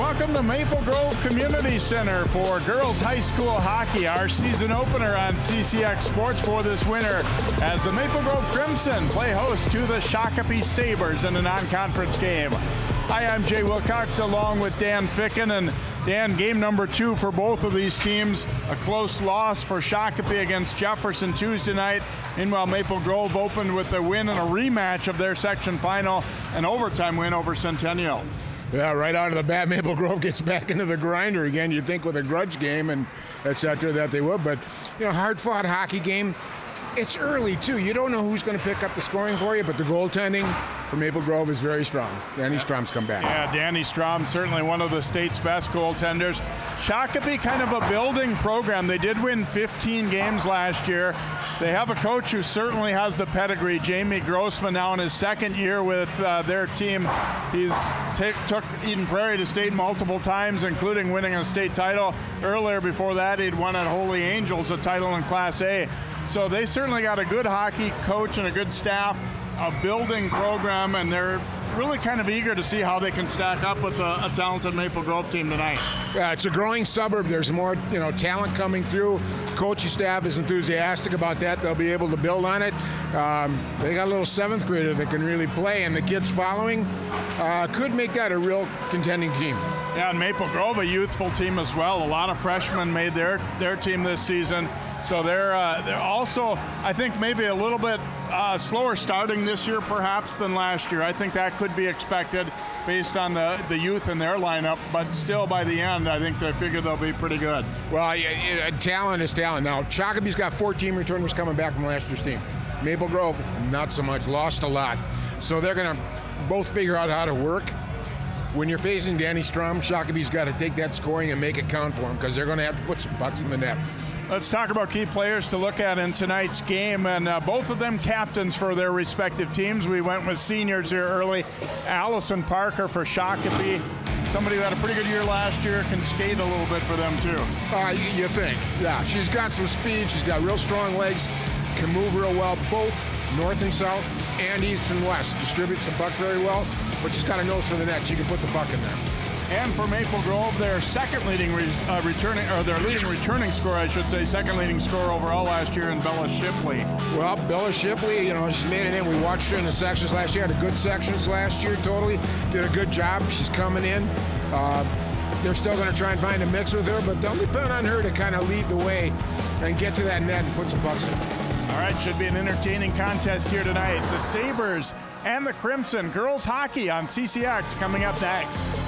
Welcome to Maple Grove Community Center for girls high school hockey, our season opener on CCX Sports for this winter as the Maple Grove Crimson play host to the Shakopee Sabres in a non-conference game. Hi, I'm Jay Wilcox along with Dan Ficken, and Dan, game number 2 for both of these teams. A close loss for Shakopee against Jefferson Tuesday night. Meanwhile, Maple Grove opened with a win and a rematch of their section final, an overtime win over Centennial. Yeah, right out of the bat, Maple Grove gets back into the grinder again. You'd think with a grudge game and et cetera that they would, but hard-fought hockey game. It's early too. You don't know who's going to pick up the scoring for you, but the goaltending for Maple Grove is very strong. Danny Strom's come back. Yeah, Danny Strom, certainly one of the state's best goaltenders. Shakopee, kind of a building program. They did win 15 games last year. They have a coach who certainly has the pedigree. Jamie Grossman, now in his second year with their team. He's took Eden Prairie to state multiple times, including winning a state title. Earlier before that, he'd won at Holy Angels a title in Class A. So they certainly got a good hockey coach and a good staff, a building program, and they're really kind of eager to see how they can stack up with a talented Maple Grove team tonight. Yeah, it's a growing suburb. There's more, talent coming through. Coaching staff is enthusiastic about that. They'll be able to build on it. They got a little 7th grader that can really play, and the kids following could make that a real contending team. Yeah, and Maple Grove, a youthful team as well. A lot of freshmen made their team this season. So they're also, I think, maybe a little bit slower starting this year perhaps than last year. I think that could be expected based on the youth in their lineup, but still by the end, I think they figure they'll be pretty good. Well, talent is talent. Now, Shakopee's got 14 returners coming back from last year's team. Maple Grove, not so much, lost a lot. So they're going to both figure out how to work. When you're facing Danny Strom, Shakopee's got to take that scoring and make it count for them because they're going to have to put some bucks in the net. Let's talk about key players to look at in tonight's game, and both of them captains for their respective teams. We went with seniors here early. Allison Parker for Shakopee, somebody who had a pretty good year last year, can skate a little bit for them too. You think? Yeah, she's got some speed. She's got real strong legs, can move real well, both north and south and east and west. Distributes the puck very well, but she's got a nose for the net. She can put the puck in there. And for Maple Grove, their leading returning scorer, I should say, second leading scorer overall last year in Bella Shipley. Well, Bella Shipley, she's made it in. We watched her in the sections last year. Had a good sections last year, totally. Did a good job. She's coming in. They're still going to try and find a mix with her, but they'll depend on her to kind of lead the way and get to that net and put some pucks in. All right, should be an entertaining contest here tonight. The Sabres and the Crimson girls hockey on CCX coming up next.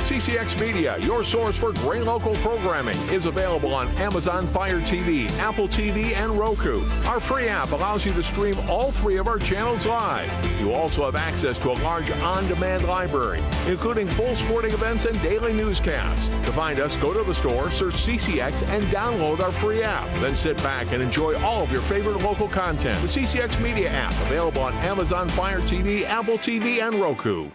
CCX Media, your source for great local programming, is available on Amazon Fire TV, Apple TV, and Roku. Our free app allows you to stream all 3 of our channels live. You also have access to a large on-demand library, including full sporting events and daily newscasts. To find us, go to the store, search CCX, and download our free app. Then sit back and enjoy all of your favorite local content. The CCX Media app, available on Amazon Fire TV, Apple TV, and Roku.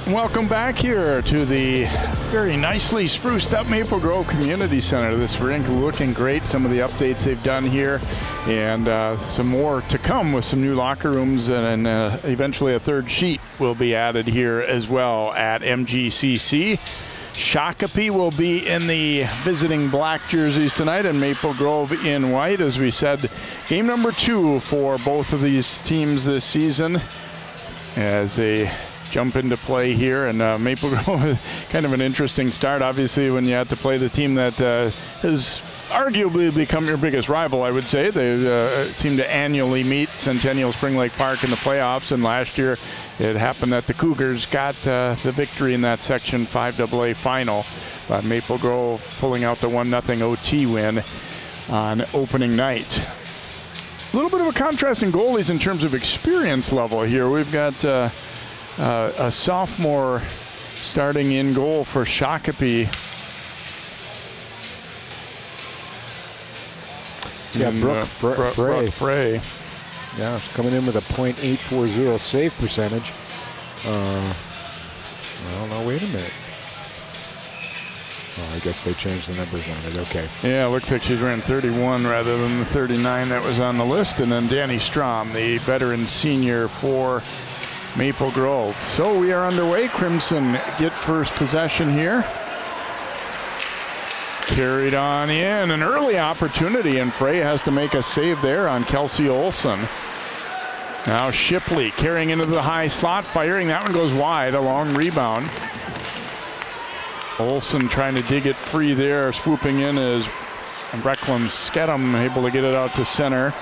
Welcome back here to the very nicely spruced up Maple Grove Community Center. This rink looking great. Some of the updates they've done here, and some more to come with some new locker rooms, and eventually a 3rd sheet will be added here as well at MGCC. Shakopee will be in the visiting black jerseys tonight, and Maple Grove in white. As we said, game number 2 for both of these teams this season as they jump into play here, and Maple Grove is kind of an interesting start, obviously, when you have to play the team that has arguably become your biggest rival, I would say. They seem to annually meet Centennial Spring Lake Park in the playoffs, and last year it happened that the Cougars got the victory in that Section 5AA final. Maple Grove pulling out the 1-0 OT win on opening night. A little bit of a contrast in goalies in terms of experience level here. We've got a sophomore starting in goal for Shakopee. Yeah, Brooke Frey. Yeah, coming in with a .840 save percentage. Well, now wait a minute. Oh, I guess they changed the numbers on it. Okay. Yeah, it looks like she's ran 31 rather than the 39 that was on the list. And then Danny Strom, the veteran senior for Maple Grove. So we are underway. Crimson get first possession here. Carried on in, an early opportunity, and Frey has to make a save there on Kelsey Olson. Now Shipley carrying into the high slot, firing. That one goes wide, a long rebound. Olson trying to dig it free there. Swooping in is Brecklin Skedum, able to get it out to center.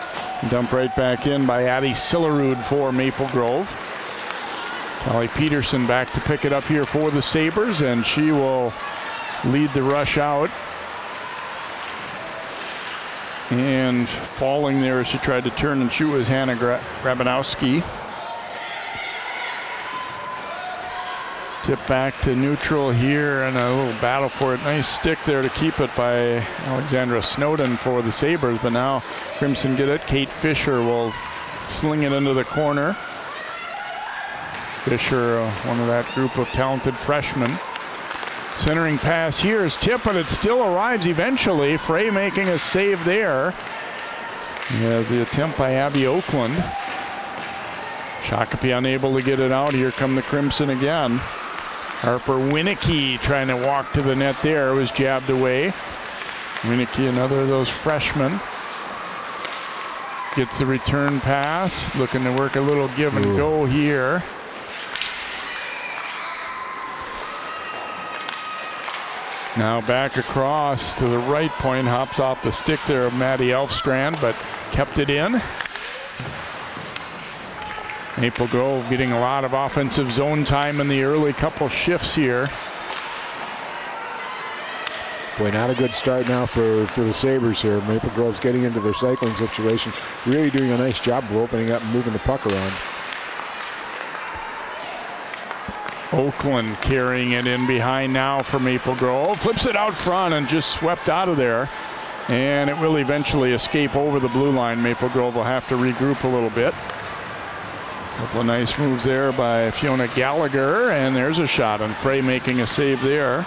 Dumped right back in by Addie Sillerud for Maple Grove. Kelly Peterson back to pick it up here for the Sabres, and she will lead the rush out. And falling there as she tried to turn and shoot was Hannah Grabanowski. Tip back to neutral here, and a little battle for it. Nice stick there to keep it by Alexandra Snowden for the Sabres, but now Crimson get it. Kate Fisher will sling it into the corner. Fisher, one of that group of talented freshmen. Centering pass here is tipped, but it still arrives eventually. Frey making a save there. As the attempt by Abby Oakland. Shakopee unable to get it out. Here come the Crimson again. Harper Winicky trying to walk to the net there. It was jabbed away. Winicky, another of those freshmen. Gets the return pass. Looking to work a little give and go here. Now back across to the right point, hops off the stick there of Maddie Elfstrand, but kept it in. Maple Grove getting a lot of offensive zone time in the early couple shifts here. Boy, not a good start now for the Sabres here. Maple Grove's getting into their cycling situation, really doing a nice job of opening up and moving the puck around. Oakland carrying it in behind now for Maple Grove. Flips it out front and just swept out of there. And it will eventually escape over the blue line. Maple Grove will have to regroup a little bit. Couple of nice moves there by Fiona Gallagher. And there's a shot, and Frey making a save there.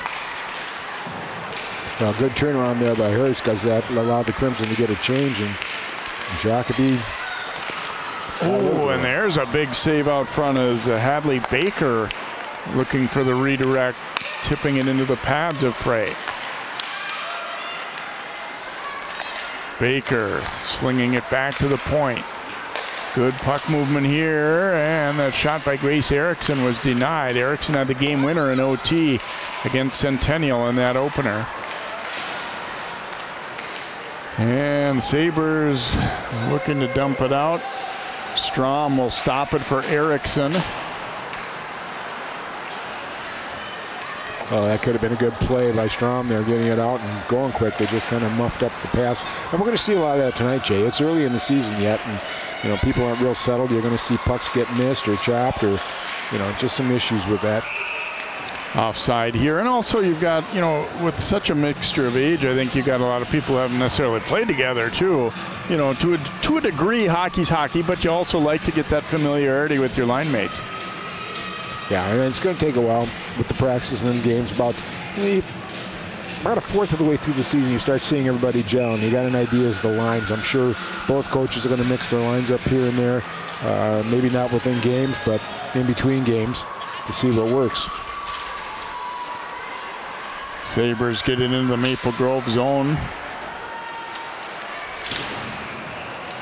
Well, good turnaround there by Hurst, because that allowed the Crimson to get a change. And Shakopee. Oh, and there's a big save out front as Hadley Baker looking for the redirect, tipping it into the pads of Frey. Baker slinging it back to the point. Good puck movement here, and that shot by Grace Erickson was denied. Erickson had the game winner in OT against Centennial in that opener. And Sabres looking to dump it out. Strom will stop it for Erickson. Oh, that could have been a good play by Strom there, getting it out and going quick. They just kind of muffed up the pass. And we're going to see a lot of that tonight, Jay. It's early in the season yet, and people aren't real settled. You're going to see pucks get missed or chopped, or just some issues with that. Offside here, and also you've got, with such a mixture of age, I think you've got a lot of people who haven't necessarily played together too. To a degree, hockey's hockey, but you also like to get that familiarity with your line mates. Yeah, and it's going to take a while with the practices and then games. About a fourth of the way through the season, you start seeing everybody gel, and you got an idea as the lines. I'm sure both coaches are going to mix their lines up here and there. Maybe not within games, but in between games to see what works. Sabres get it into the Maple Grove zone.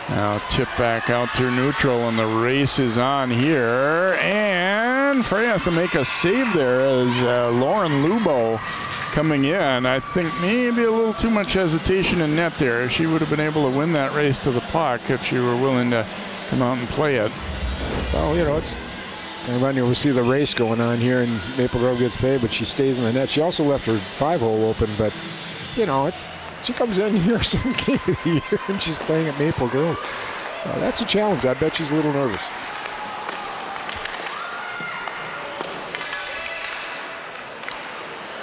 Now tip back out through neutral, and the race is on here. And Frey has to make a save there as Lauren Lubo coming in. I think maybe a little too much hesitation in net there. She would have been able to win that race to the puck if she were willing to come out and play it. Well, it's kind of we see the race going on here, and Maple Grove gets paid, but she stays in the net. She also left her 5-hole open, but she comes in here some game of the year and she's playing at Maple Grove. That's a challenge. I bet she's a little nervous.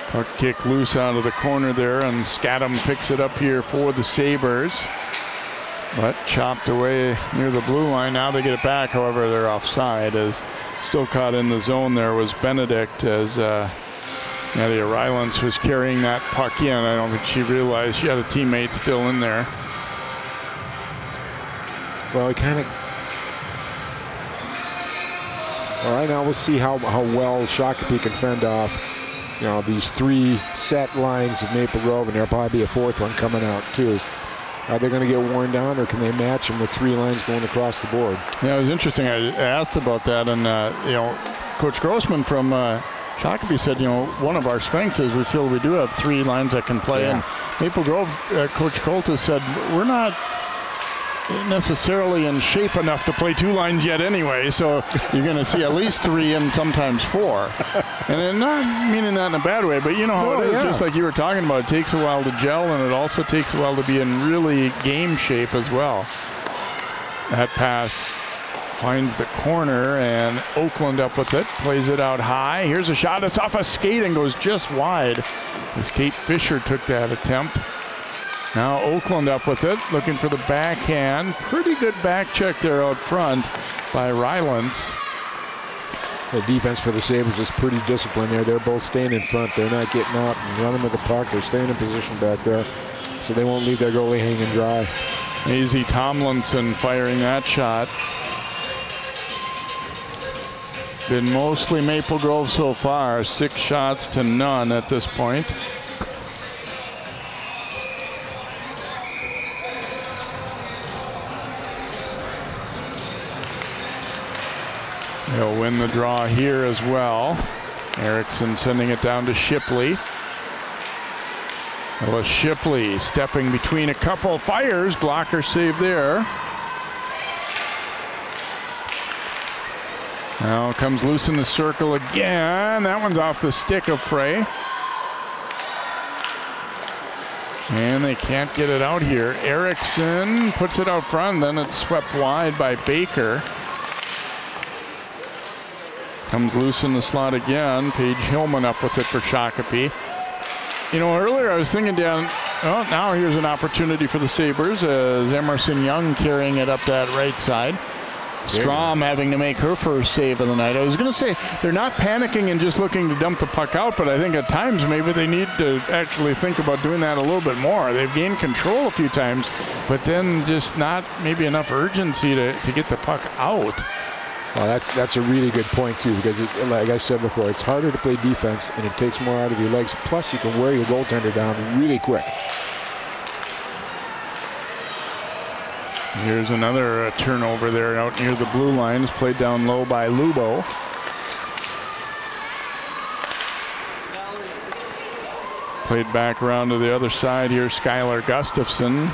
Puck kick loose out of the corner there, and Scadam picks it up here for the Sabres. But chopped away near the blue line. Now they get it back. However, they're offside, as still caught in the zone there was Benedict, as Yeah, the Rylance was carrying that puck in. I don't think she realized she had a teammate still in there. Well, all right, now we'll see how well Shakopee can fend off, these 3 set lines of Maple Grove, and there'll probably be a 4th one coming out too. Are they going to get worn down, or can they match them with 3 lines going across the board? Yeah, it was interesting. I asked about that, and Coach Grossman from Shakopee said, one of our strengths is we feel we do have 3 lines that can play. Yeah. And Maple Grove, Coach Coltis said, we're not necessarily in shape enough to play 2 lines yet anyway, so you're going to see at least 3 and sometimes 4. And I'm not meaning that in a bad way, but you know how it is, just like you were talking about. It takes a while to gel, and it also takes a while to be in really game shape as well. That pass finds the corner, and Oakland up with it, plays it out high. Here's a shot. It's off a skate and goes just wide as Kate Fisher took that attempt. Now Oakland up with it, looking for the backhand. Pretty good back check there out front by Rylance. The defense for the Sabres is pretty disciplined there. They're both staying in front. They're not getting out and running with the puck. They're staying in position back there, so they won't leave their goalie hanging dry. Maisie Tomlinson firing that shot. Been mostly Maple Grove so far, 6 shots to none at this point. They'll win the draw here as well. Erickson sending it down to Shipley. Ellis Shipley stepping between a couple, fires, blocker save there. Now comes loose in the circle again. That one's off the stick of Frey. And they can't get it out here. Erickson puts it out front, then it's swept wide by Baker. Comes loose in the slot again. Paige Hillman up with it for Shakopee. Earlier I was thinking now here's an opportunity for the Sabres as Emerson Young carrying it up that right side. Strom having to make her first save of the night. I was going to say they're not panicking and just looking to dump the puck out, but I think at times maybe they need to actually think about doing that a little bit more. They've gained control a few times, but then just not maybe enough urgency to get the puck out. Well, that's a really good point too, because like I said before, it's harder to play defense and it takes more out of your legs. Plus, you can wear your goaltender down really quick. Here's another turnover there out near the blue lines, played down low by Lubo. Played back around to the other side here. Skylar Gustafson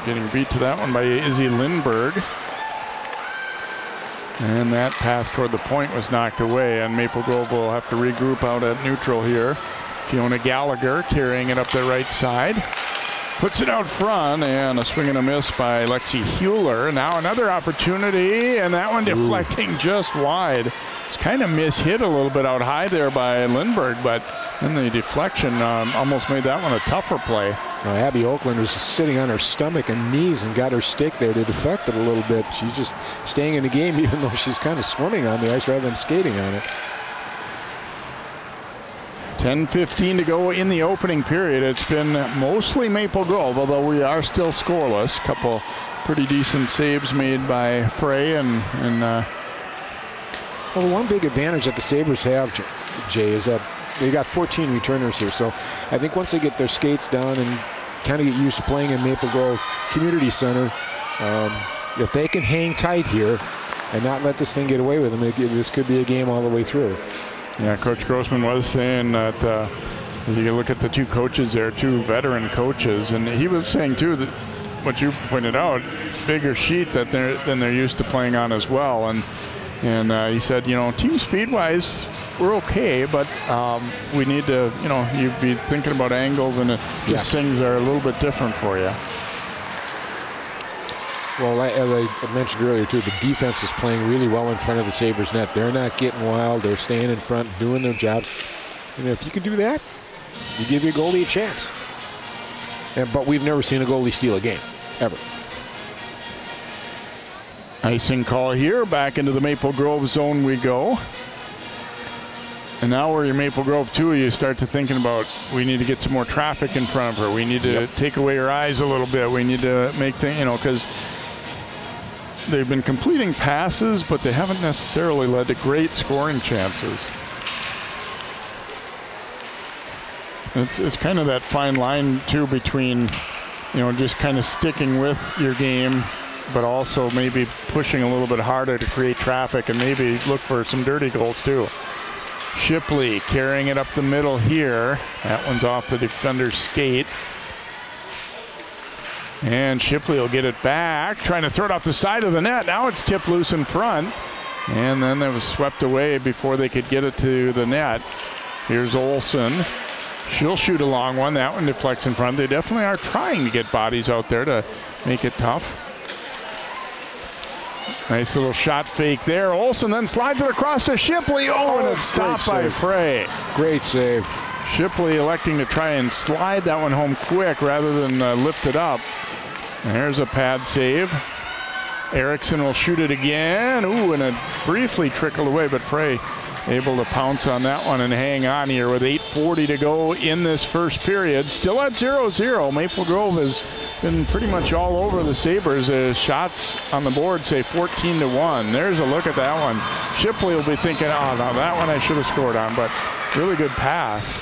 getting beat to that one by Izzy Lindberg. And that pass toward the point was knocked away, and Maple Grove will have to regroup out at neutral here. Fiona Gallagher carrying it up the right side. Puts it out front, and a swing and a miss by Lexi Hewler. Now another opportunity, and that one deflecting just wide. It's kind of mishit a little bit out high there by Lindberg, but then the deflection almost made that one a tougher play. Abby Oakland was sitting on her stomach and knees and got her stick there to deflect it a little bit. She's just staying in the game even though she's kind of swimming on the ice rather than skating on it. 10:15 to go in the opening period. It's been mostly Maple Grove, although we are still scoreless. Couple pretty decent saves made by Frey and well, the one big advantage that the Sabres have, Jay, is that they got 14 returners here. So I think once they get their skates down and kind of get used to playing in Maple Grove Community Center, if they can hang tight here and not let this thing get away with them, this could be a game all the way through. Yeah, Coach Grossman was saying that you look at the 2 coaches there, 2 veteran coaches, and he was saying too that what you pointed out, bigger sheet than they're used to playing on as well. And he said, team speed-wise, we're okay, but we need to, you'd be thinking about angles, and just things are a little bit different for you. Well, as I mentioned earlier, too, the defense is playing really well in front of the Sabres net. They're not getting wild. They're staying in front, doing their job. And if you can do that, you give your goalie a chance. But we've never seen a goalie steal a game, ever. Icing call here. Back into the Maple Grove zone we go. And now where you're Maple Grove too, you start to thinking about, we need to get some more traffic in front of her. We need to take away her eyes a little bit. We need to make things, you know, because they've been completing passes, but they haven't necessarily led to great scoring chances. It's kind of that fine line too between, you know, just kind of sticking with your game, but also maybe pushing a little bit harder to create traffic and maybe look for some dirty goals too. Shipley carrying it up the middle here. That one's off the defender's skate. And Shipley will get it back, trying to throw it off the side of the net. Now it's tipped loose in front. And then it was swept away before they could get it to the net. Here's Olsen. She'll shoot a long one. That one deflects in front. They definitely are trying to get bodies out there to make it tough. Nice little shot fake there. Olsen then slides it across to Shipley. Oh, and it's stopped by Frey. Great save. Shipley electing to try and slide that one home quick rather than lift it up. And there's a pad save. Erickson will shoot it again. Ooh, and it briefly trickled away, but Frey able to pounce on that one and hang on here with 8:40 to go in this first period. Still at 0-0. Maple Grove has been pretty much all over the Sabres. Shots on the board say 14-1. There's a look at that one. Shipley will be thinking, oh, no, that one I should have scored on, but really good pass.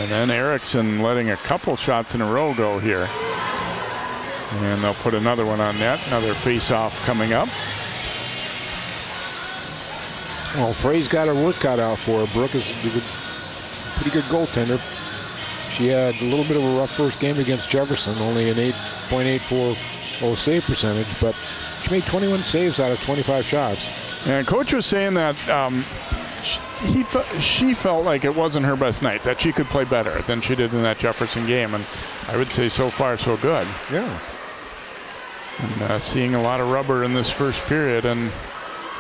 And then Erickson letting a couple shots in a row go here. And they'll put another one on net. Another face-off coming up. Well, Frey's got her work cut out for her. Brooke is a pretty good goaltender. She had a little bit of a rough first game against Jefferson, only an 8.84 save percentage, but she made 21 saves out of 25 shots. And Coach was saying that she felt like it wasn't her best night, that she could play better than she did in that Jefferson game, and I would say so far so good. Yeah. And seeing a lot of rubber in this first period, and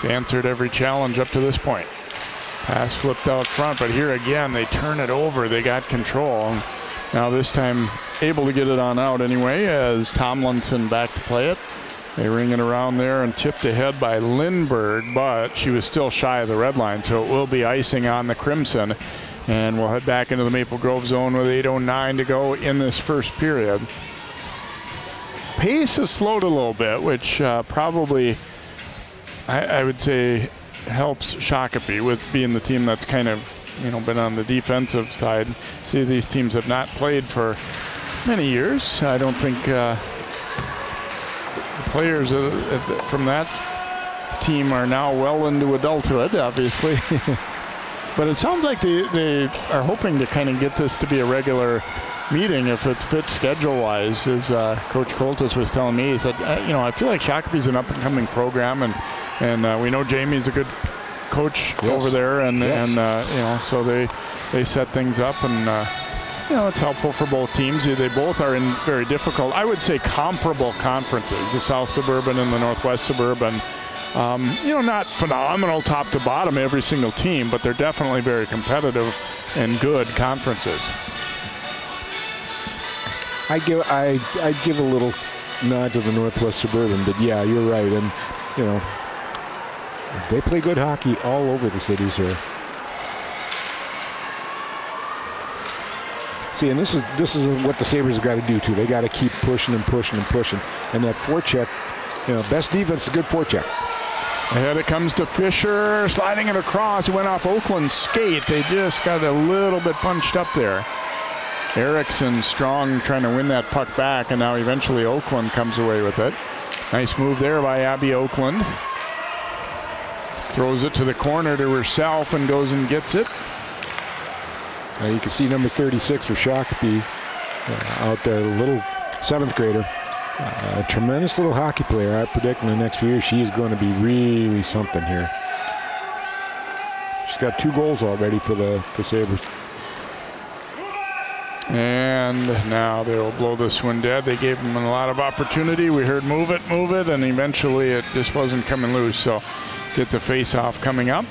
she's answered every challenge up to this point. Pass flipped out front, but here again, they turn it over. They got control. Now this time able to get it on out anyway as Tomlinson back to play it. They ring it around there and tipped ahead by Lindbergh, but she was still shy of the red line, so it will be icing on the Crimson. And we'll head back into the Maple Grove zone with 8:09 to go in this first period. Pace has slowed a little bit, which probably I would say helps Shakopee with being the team that's kind of, you know, been on the defensive side. See, these teams have not played for many years. I don't think the players from that team are now well into adulthood, obviously. But it sounds like they are hoping to kind of get this to be a regular meeting if it fits schedule-wise, as Coach Coltis was telling me. He said, you know, I feel like Shakopee's an up-and-coming program, and we know Jamie's a good coach over there, and you know, so they set things up, and you know, it's helpful for both teams. They both are in very difficult, I would say, comparable conferences, the South Suburban and the Northwest Suburban. You know, not phenomenal top to bottom every single team, but they're definitely very competitive and good conferences. I give a little nod to the Northwest Suburban, but yeah, you're right, and you know, they play good hockey all over the cities here. See, and this is what the Sabres have got to do too. They got to keep pushing and pushing and pushing, and that forecheck, you know, best defense is a good forecheck. Ahead it comes to Fisher, sliding it across. It went off Oakland's skate. They just got a little bit punched up there. Erickson strong, trying to win that puck back, and now eventually Oakland comes away with it. Nice move there by Abby Oakland. Throws it to the corner to herself and goes and gets it. Now you can see number 36 for Shakopee out there, a little 7th grader. A tremendous little hockey player. I predict in the next few years she is going to be really something here. She's got 2 goals already for the Sabres. And now they will blow this one dead. They gave them a lot of opportunity. We heard move it, and eventually it just wasn't coming loose. So get the face-off coming up.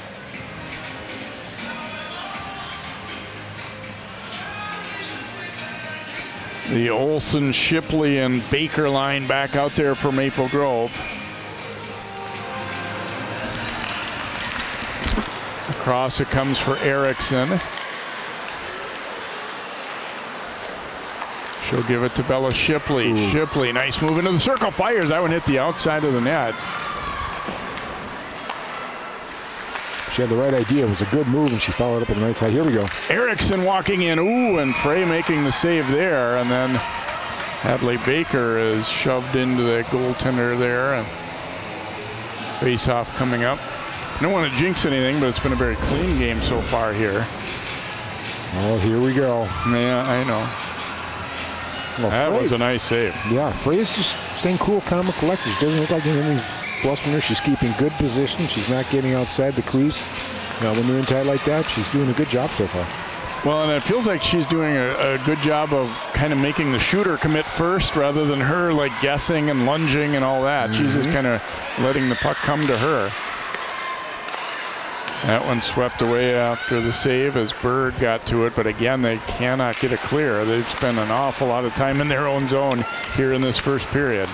The Olsen, Shipley, and Baker line back out there for Maple Grove. Across it comes for Erickson. She'll give it to Bella Shipley. Ooh. Shipley, nice move into the circle. Fires. That one hit the outside of the net. She had the right idea. It was a good move, and she followed up on the right side. Here we go. Erickson walking in. Ooh, and Frey making the save there. And then Hadley Baker is shoved into the goaltender there. And face-off coming up. I don't want to jinx anything, but it's been a very clean game so far here. Oh, here we go. Yeah, I know. Well, that was a nice save. Yeah, Frey's just staying cool, calm, and collected. She doesn't look like anything blustering her. She's keeping good position. She's not getting outside the crease. Now, when you're in tight like that, she's doing a good job so far. Well, and it feels like she's doing a good job of kind of making the shooter commit first rather than her like guessing and lunging and all that. She's just kind of letting the puck come to her. That one swept away after the save as Bird got to it, but again, they cannot get it clear. They've spent an awful lot of time in their own zone here in this first period.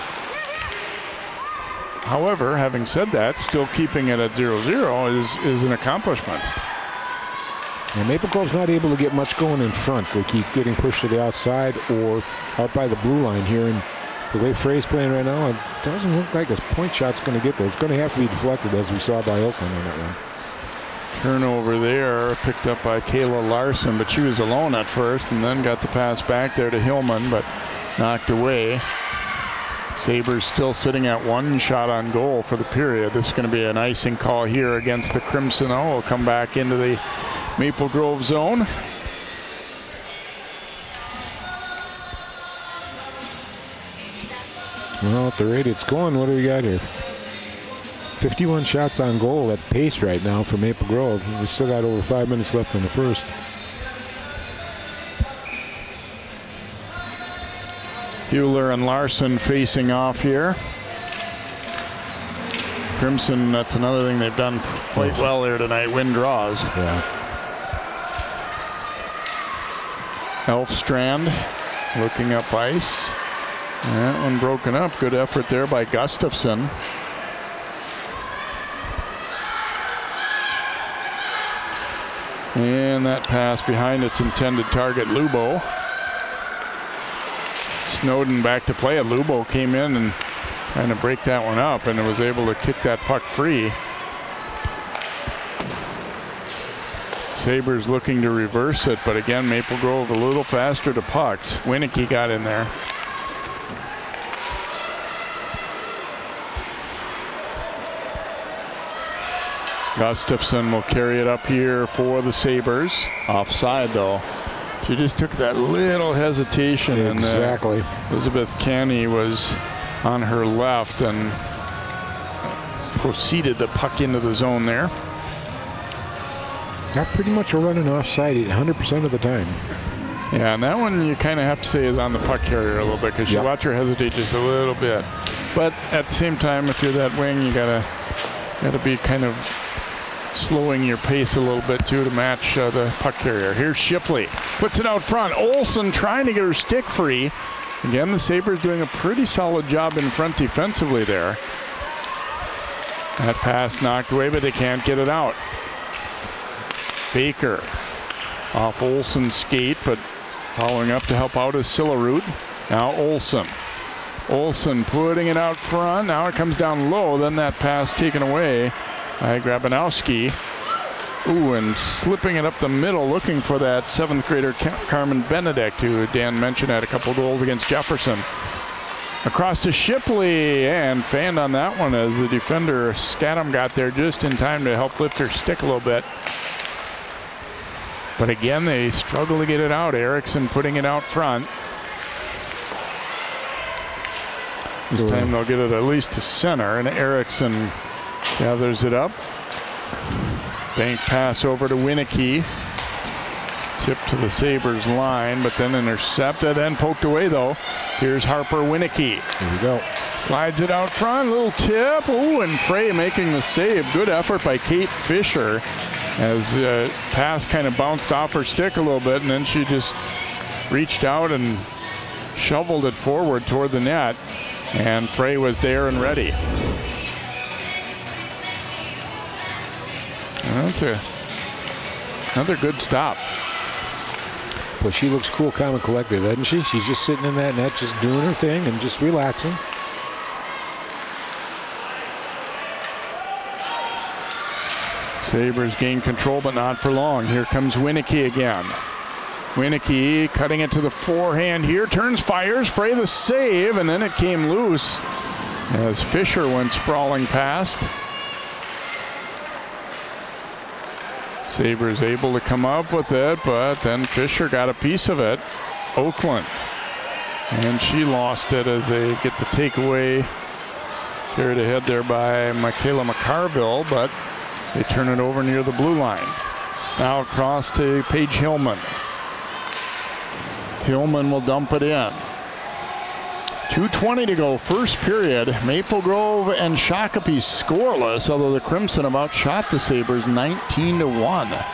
However, having said that, still keeping it at 0-0 is an accomplishment. And Maple Grove's not able to get much going in front. They keep getting pushed to the outside or out by the blue line here. And the way Frey's playing right now, it doesn't look like a point shot's going to get there. It's going to have to be deflected, as we saw by Oakland on that one. Turnover there, picked up by Kayla Larson, but she was alone at first and then got the pass back there to Hillman, but knocked away. Sabres still sitting at 1 shot on goal for the period. This is going to be an icing call here against the Crimson O. We'll come back into the Maple Grove zone. Well, at the rate it's going, what do we got here? 51 shots on goal at pace right now for Maple Grove. We still got over 5 minutes left in the first. Hewler and Larson facing off here. Crimson, that's another thing they've done quite well here tonight. Win draws. Yeah. Elfstrand looking up ice. That one broken up. Good effort there by Gustafson. And that pass behind its intended target, Lubo. Snowden back to play it. Lubo came in and trying to break that one up and was able to kick that puck free. Sabres looking to reverse it, but again, Maple Grove a little faster to pucks. Winicky got in there. Gustafson will carry it up here for the Sabres. Offside though. She just took that little hesitation. Exactly. And Elizabeth Canny was on her left and proceeded to puck into the zone there. Got pretty much a running offside 100% of the time. Yeah, and that one you kind of have to say is on the puck carrier a little bit because you watch her hesitate just a little bit. But at the same time, if you're that wing, you gotta be kind of slowing your pace a little bit too to match the puck carrier. Here's Shipley, puts it out front. Olsen trying to get her stick free. Again, the Sabres doing a pretty solid job in front defensively there. That pass knocked away, but they can't get it out. Baker off Olsen's skate, but following up to help out is Sillerud. Now Olsen. Olsen putting it out front. Now it comes down low. Then that pass taken away by Grabanowski. Ooh, and slipping it up the middle, looking for that 7th grader Carmen Benedict, who Dan mentioned had a couple goals against Jefferson. Across to Shipley, and fanned on that one as the defender Scadam got there just in time to help lift her stick a little bit. But again, they struggle to get it out. Erickson putting it out front. This time they'll get it at least to center, and Erickson gathers it up. Bank pass over to Winicky. Tip to the Sabres line, but then intercepted and poked away though. Here's Harper Winicky. Here we go. Slides it out front, little tip. Ooh, and Frey making the save. Good effort by Kate Fisher as pass kind of bounced off her stick a little bit, and then she just reached out and shoveled it forward toward the net, and Frey was there and ready. That's a Another good stop. Well, she looks cool, calm, and collected, doesn't she? She's just sitting in that net, just doing her thing and just relaxing. Sabres gain control, but not for long. Here comes Winicky again. Winicky cutting it to the forehand here, turns, fires, Frey the save, and then it came loose as Fisher went sprawling past. Sabres able to come up with it, but then Fisher got a piece of it. Oakland. And she lost it as they get the takeaway. Carried ahead there by Michaela McCarville, but they turn it over near the blue line. Now across to Paige Hillman. Hillman will dump it in. 2:20 to go, first period. Maple Grove and Shakopee scoreless, although the Crimson have outshot the Sabres 19-1.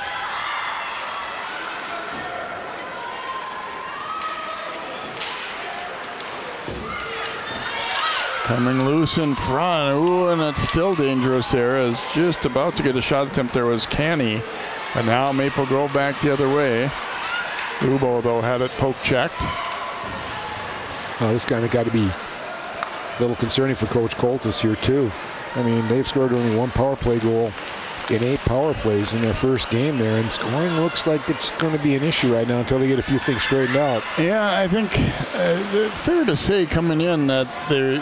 Coming loose in front. Ooh, and it's still dangerous there. As just about to get a shot attempt there was Canny. But now Maple Grove back the other way. Ubo, though, had it poke checked. Oh, this kind of got to be a little concerning for Coach Coltis here, too. I mean, they've scored only one power play goal in 8 power plays in their first game there, and scoring looks like it's going to be an issue right now until they get a few things straightened out. Yeah, I think fair to say coming in that they,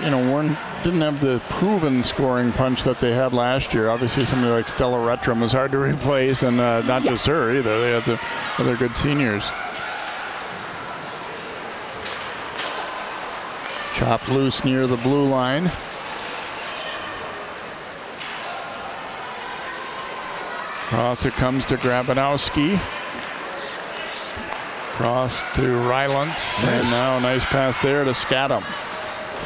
didn't have the proven scoring punch that they had last year. Obviously, somebody like Stella Rettram was hard to replace, and not just her either. They had the other good seniors. Chopped loose near the blue line. Cross it comes to Grabanowski. Cross to Rylance. Nice. And now a nice pass there to Scadam.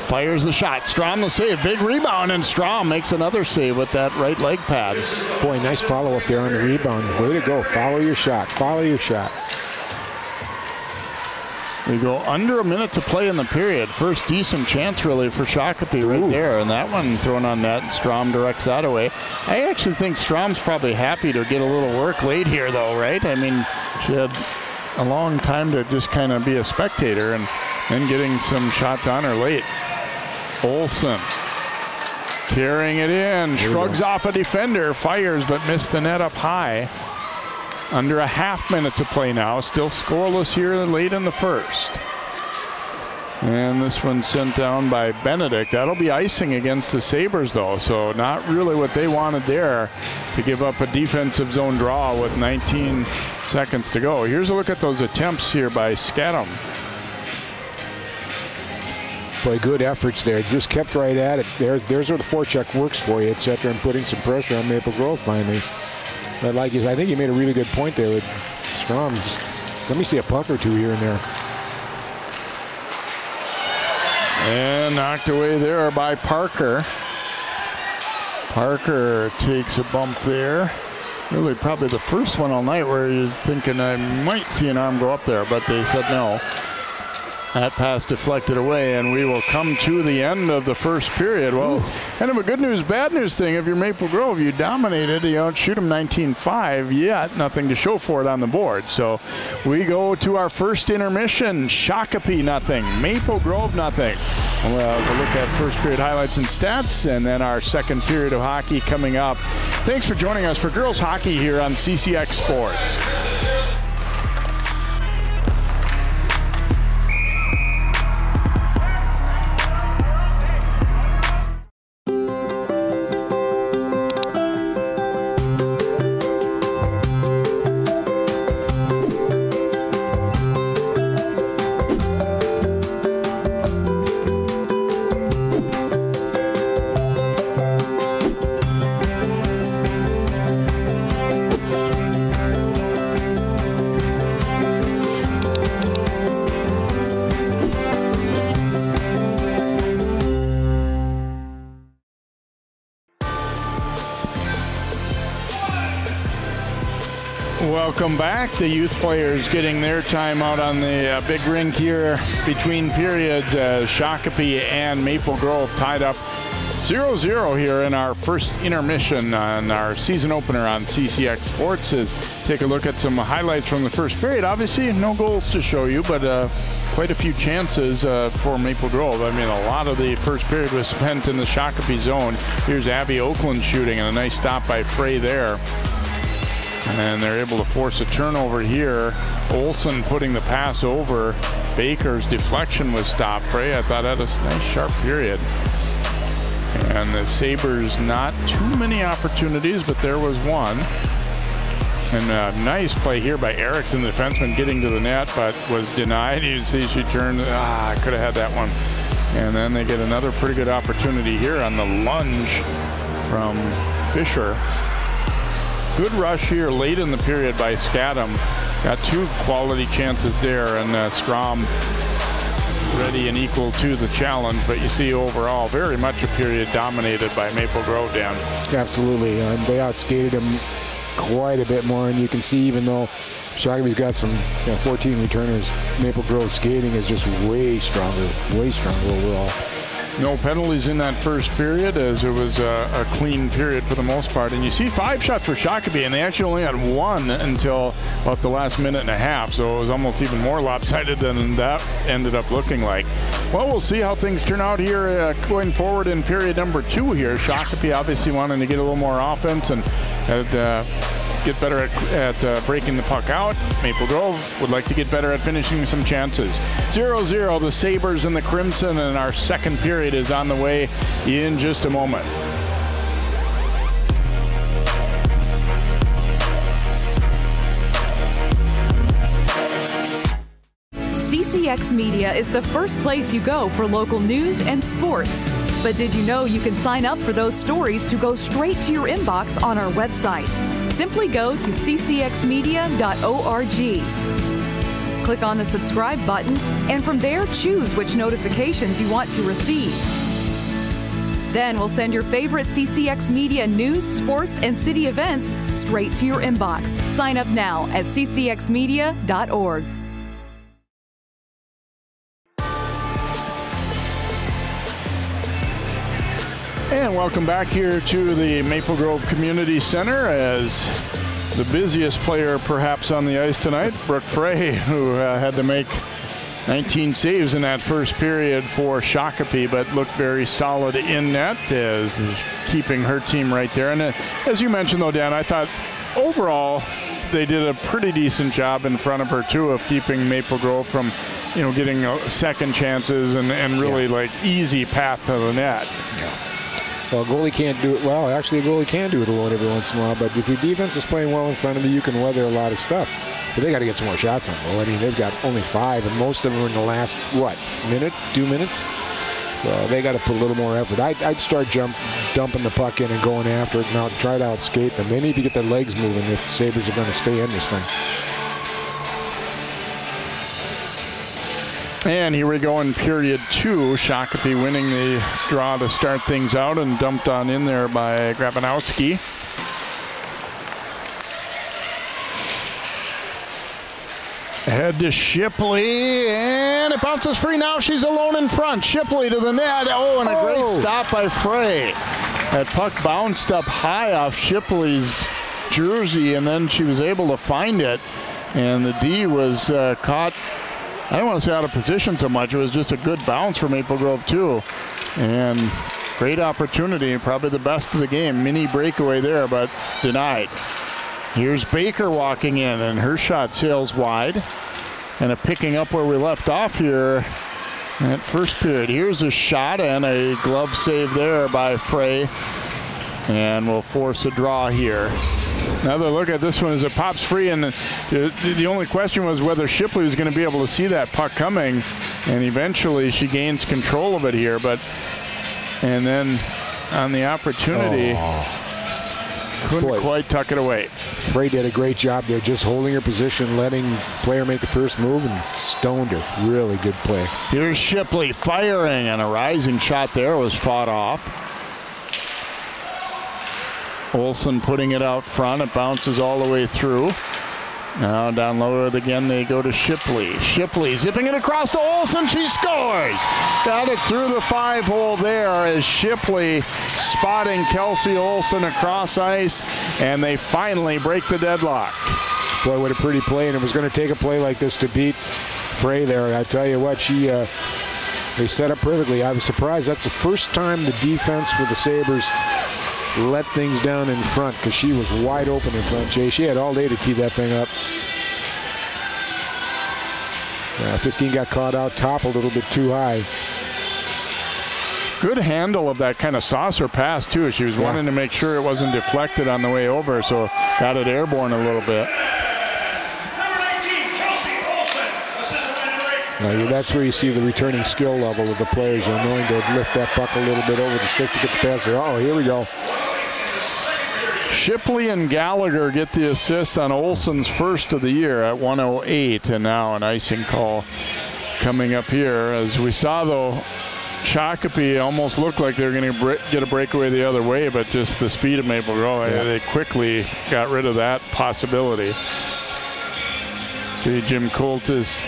Fires the shot. Strom the save. Big rebound, and Strom makes another save with that right leg pad. Boy, nice follow up there on the rebound. Way to go. Follow your shot. Follow your shot. We go under a minute to play in the period. First decent chance really for Shakopee right there, and that one thrown on net. Strom directs that away. I actually think Strom's probably happy to get a little work late here though, right? I mean, she had a long time to just kind of be a spectator, and then getting some shots on her late. Olsen carrying it in, shrugs off a defender, fires but missed the net up high. Under a half minute to play now. Still scoreless here late in the first. And this one sent down by Benedict. That'll be icing against the Sabres though, so not really what they wanted there, to give up a defensive zone draw with 19 seconds to go. Here's a look at those attempts here by Scadam. Boy, good efforts there. Just kept right at it. There's where the forecheck works for you, etc., and putting some pressure on Maple Grove finally. But I think you made a really good point there with Strom. Just let me see a puck or two here and there. And knocked away there by Parker. Parker takes a bump there. Really probably the first one all night where he was thinking I might see an arm go up there, but they said no. That pass deflected away, and we will come to the end of the first period. Well, kind of a good news, bad news thing. If you're Maple Grove, you dominated. You outshoot them 19-5, yet nothing to show for it on the board. So we go to our first intermission. Shakopee nothing, Maple Grove nothing. And we'll have a look at first period highlights and stats, and then our second period of hockey coming up. Thanks for joining us for girls hockey here on CCX Sports. Welcome back. The youth players getting their time out on the big rink here between periods as Shakopee and Maple Grove tied up 0-0 here in our first intermission on our season opener on CCX Sports. Take a look at some highlights from the first period. Obviously, no goals to show you, but quite a few chances for Maple Grove. I mean, a lot of the first period was spent in the Shakopee zone. Here's Abby Oakland shooting, and a nice stop by Frey there. And they're able to force a turnover here. Olsen putting the pass over. Baker's deflection was stopped. Frey, I thought, had a nice sharp period. And the Sabres, not too many opportunities, but there was one. And a nice play here by Erickson, the defenseman, getting to the net, but was denied. You see she turned, could have had that one. And then they get another pretty good opportunity here on the lunge from Fisher. Good rush here late in the period by Scadam. Got two quality chances there, and Strom ready and equal to the challenge. But you see overall, very much a period dominated by Maple Grove, Dan. Absolutely. They outskated him quite a bit more, and you can see even though Shakopee's got some 14 returners, Maple Grove skating is just way stronger overall. No penalties in that first period, as it was a clean period for the most part. And you see 5 shots for Shakopee, and they actually only had 1 until about the last minute and a half. So it was almost even more lopsided than that ended up looking like. Well, we'll see how things turn out here going forward in period number 2 here. Shakopee obviously wanting to get a little more offense and get better at breaking the puck out. Maple Grove would like to get better at finishing some chances. 0-0, the Sabres and the Crimson, and our second period is on the way in just a moment. CCX Media is the first place you go for local news and sports. But did you know you can sign up for those stories to go straight to your inbox on our website? Simply go to ccxmedia.org. Click on the subscribe button, and from there choose which notifications you want to receive. Then we'll send your favorite CCX Media news, sports, and city events straight to your inbox. Sign up now at ccxmedia.org. And welcome back here to the Maple Grove Community Center, as the busiest player perhaps on the ice tonight, Brooke Frey, who had to make 19 saves in that first period for Shakopee, but looked very solid in net, as keeping her team right there. And as you mentioned though, Dan, I thought overall they did a pretty decent job in front of her too, of keeping Maple Grove from getting second chances and really like easy path to the net. Well, a goalie can't do it well. Actually, a goalie can do it alone every once in a while. But if your defense is playing well in front of you, you can weather a lot of stuff. But they got to get some more shots on goal. I mean, they've got only 5, and most of them are in the last, minute, 2 minutes? So they got to put a little more effort. I'd start dumping the puck in and going after it and try to outskate them. They need to get their legs moving if the Sabres are going to stay in this thing. And here we go in period 2. Shakopee winning the draw to start things out, and dumped on in there by Grabanowski. Ahead to Shipley, and it bounces free. Now she's alone in front. Shipley to the net. Oh, and a great stop by Frey. That puck bounced up high off Shipley's jersey, and then she was able to find it. And the D was caught, I don't want to say out of position so much. It was just a good bounce for Maple Grove too. And great opportunity, probably the best of the game. Mini breakaway there, but denied. Here's Baker walking in, and her shot sails wide. And picking up where we left off here at first period. Here's a shot and a glove save there by Frey. And we'll force a draw here. Another look at this one as it pops free, and the only question was whether Shipley was going to be able to see that puck coming, and eventually she gains control of it here. And then on the opportunity, couldn't quite tuck it away. Frey did a great job there, just holding her position, letting player make the first move, and stoned her. Really good play. Here's Shipley firing, and a rising shot there was fought off. Olsen putting it out front. It bounces all the way through. Now down low again, they go to Shipley. Shipley zipping it across to Olsen. She scores. Got it through the 5-hole there as Shipley spotting Kelsey Olsen across ice, and they finally break the deadlock. Boy, what a pretty play, and it was going to take a play like this to beat Frey there. And I tell you what, they set up perfectly. I was surprised. That's the first time the defense for the Sabres let things down in front, because she was wide open in front, Jay. She had all day to tee that thing up. 15 got caught out top a little bit too high. Good handle of that kind of saucer pass, too. She was wanting to make sure it wasn't deflected on the way over, so got it airborne a little bit. That's where you see the returning skill level of the players. They're knowing to lift that puck a little bit over the stick to get the pass there. Oh, here we go. Shipley and Gallagher get the assist on Olsen's first of the year at 1:08, and now an icing call coming up here. As we saw, though, Shakopee almost looked like they were going to get a breakaway the other way, but just the speed of Maple Grove, they quickly got rid of that possibility. See, Jim Colt is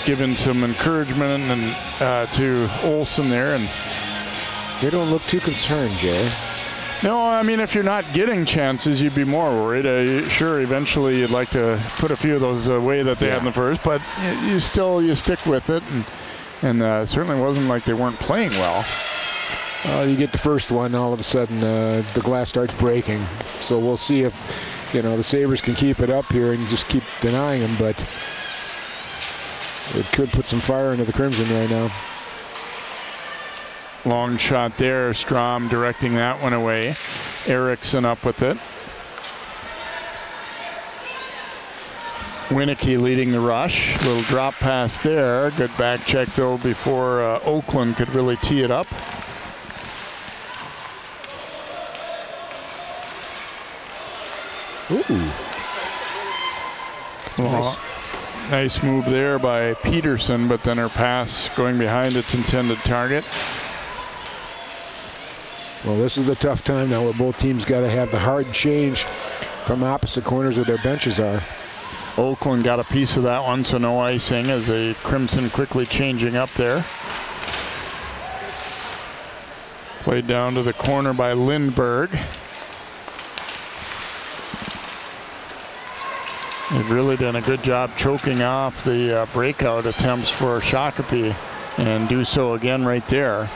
giving some encouragement to Olsen there, and they don't look too concerned, Jay. No, I mean, if you're not getting chances, you'd be more worried. Sure, eventually you'd like to put a few of those away that they had in the first, but you stick with it, and certainly wasn't like they weren't playing well. You get the first one, all of a sudden the glass starts breaking. So we'll see if the Sabres can keep it up here and just keep denying them, but it could put some fire into the Crimson right now. Long shot there. Strom directing that one away. Erickson up with it. Winicky leading the rush. Little drop pass there. Good back check, though, before Oakland could really tee it up. Ooh. Well, nice move there by Peterson, but then her pass going behind its intended target. Well, this is the tough time now where both teams got to have the hard change from opposite corners where their benches are. Oakland got a piece of that one, so no icing as a Crimson quickly changing up there. Played down to the corner by Lindberg. They've really done a good job choking off the breakout attempts for Shakopee, and do so again right there.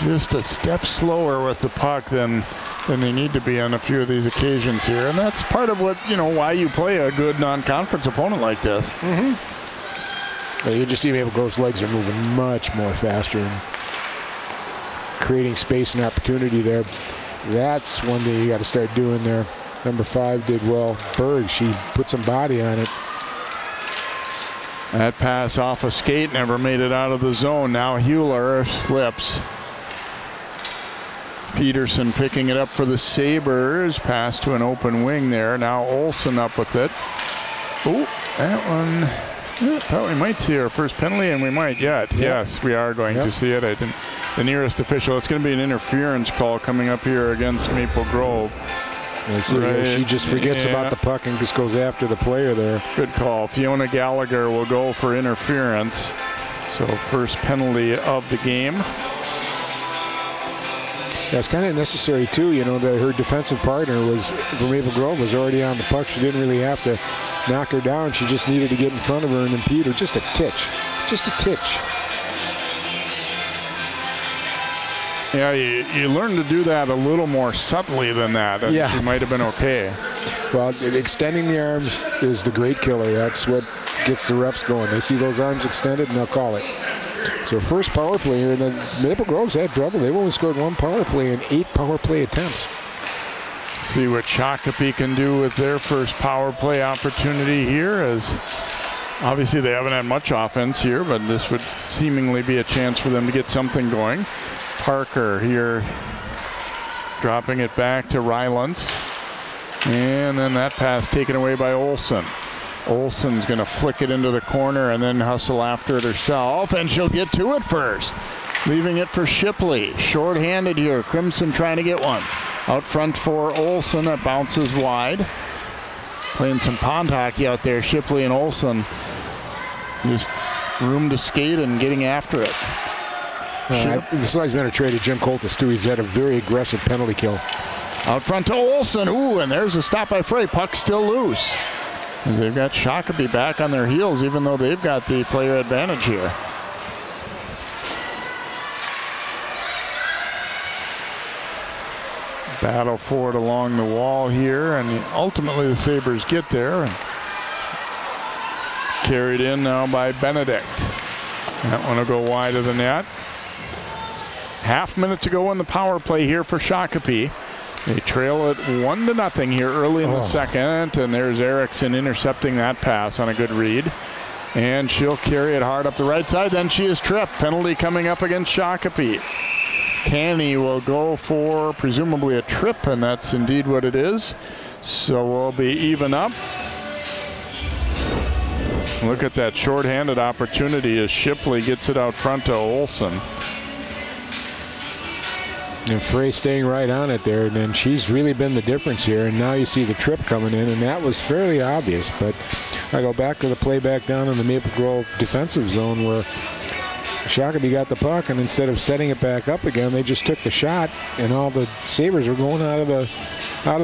Just a step slower with the puck than they need to be on a few of these occasions here, and that's part of what why you play a good non-conference opponent like this. Well, you just see Maple Grove's legs are moving much more faster and creating space and opportunity there. That's one thing you got to start doing there. Number 5 did well. Berg, she put some body on it. That pass off a skate never made it out of the zone. Now Hewler slips. Peterson picking it up for the Sabres. Pass to an open wing there. Now Olsen up with it. Oh, that one. Thought we might see our first penalty, and we might yet. Yes, we are going to see it. I didn't. The nearest official. It's going to be an interference call coming up here against Maple Grove. She just forgets about the puck and just goes after the player there. Good call. Fiona Gallagher will go for interference. So first penalty of the game. Yeah, it's kind of necessary too, that her defensive partner was for Maple Grove was already on the puck. She didn't really have to knock her down. She just needed to get in front of her and impede her just a titch. Just a titch. Yeah, you learn to do that a little more subtly than that. She might have been okay. Well, extending the arms is the great killer. That's what gets the refs going. They see those arms extended and they'll call it. So first power play here, and then Maple Grove's had trouble. They've only scored 1 power play in 8 power play attempts. See what Shakopee can do with their first power play opportunity here, as obviously they haven't had much offense here, but this would seemingly be a chance for them to get something going. Parker here dropping it back to Rylance, and then that pass taken away by Olsen. Olsen's going to flick it into the corner and then hustle after it herself, and she'll get to it first. Leaving it for Shipley. Short-handed here. Crimson trying to get one. Out front for Olsen, that bounces wide. Playing some pond hockey out there, Shipley and Olsen. Just room to skate and getting after it. This has been a trade of Jim Coltis, too. He's had a very aggressive penalty kill. Out front to Olsen. Ooh, and there's a stop by Frey. Puck still loose. And they've got Shakopee back on their heels, even though they've got the player advantage here. Battle for it along the wall here, and ultimately the Sabres get there. And carried in now by Benedict. That one will go wide of the net. Half minute to go in the power play here for Shakopee. They trail it 1-0 here early in the second, and there's Erickson intercepting that pass on a good read. And she'll carry it hard up the right side. Then she is tripped. Penalty coming up against Shakopee. Canny will go for presumably a trip, and that's indeed what it is. So we'll be even up. Look at that shorthanded opportunity as Shipley gets it out front to Olsen. And Frey staying right on it there, and then she's really been the difference here. And now you see the trip coming in, and that was fairly obvious. But I go back to the play back down in the Maple Grove defensive zone where Shakopee got the puck, and instead of setting it back up again, they just took the shot, and all the Sabres were going out of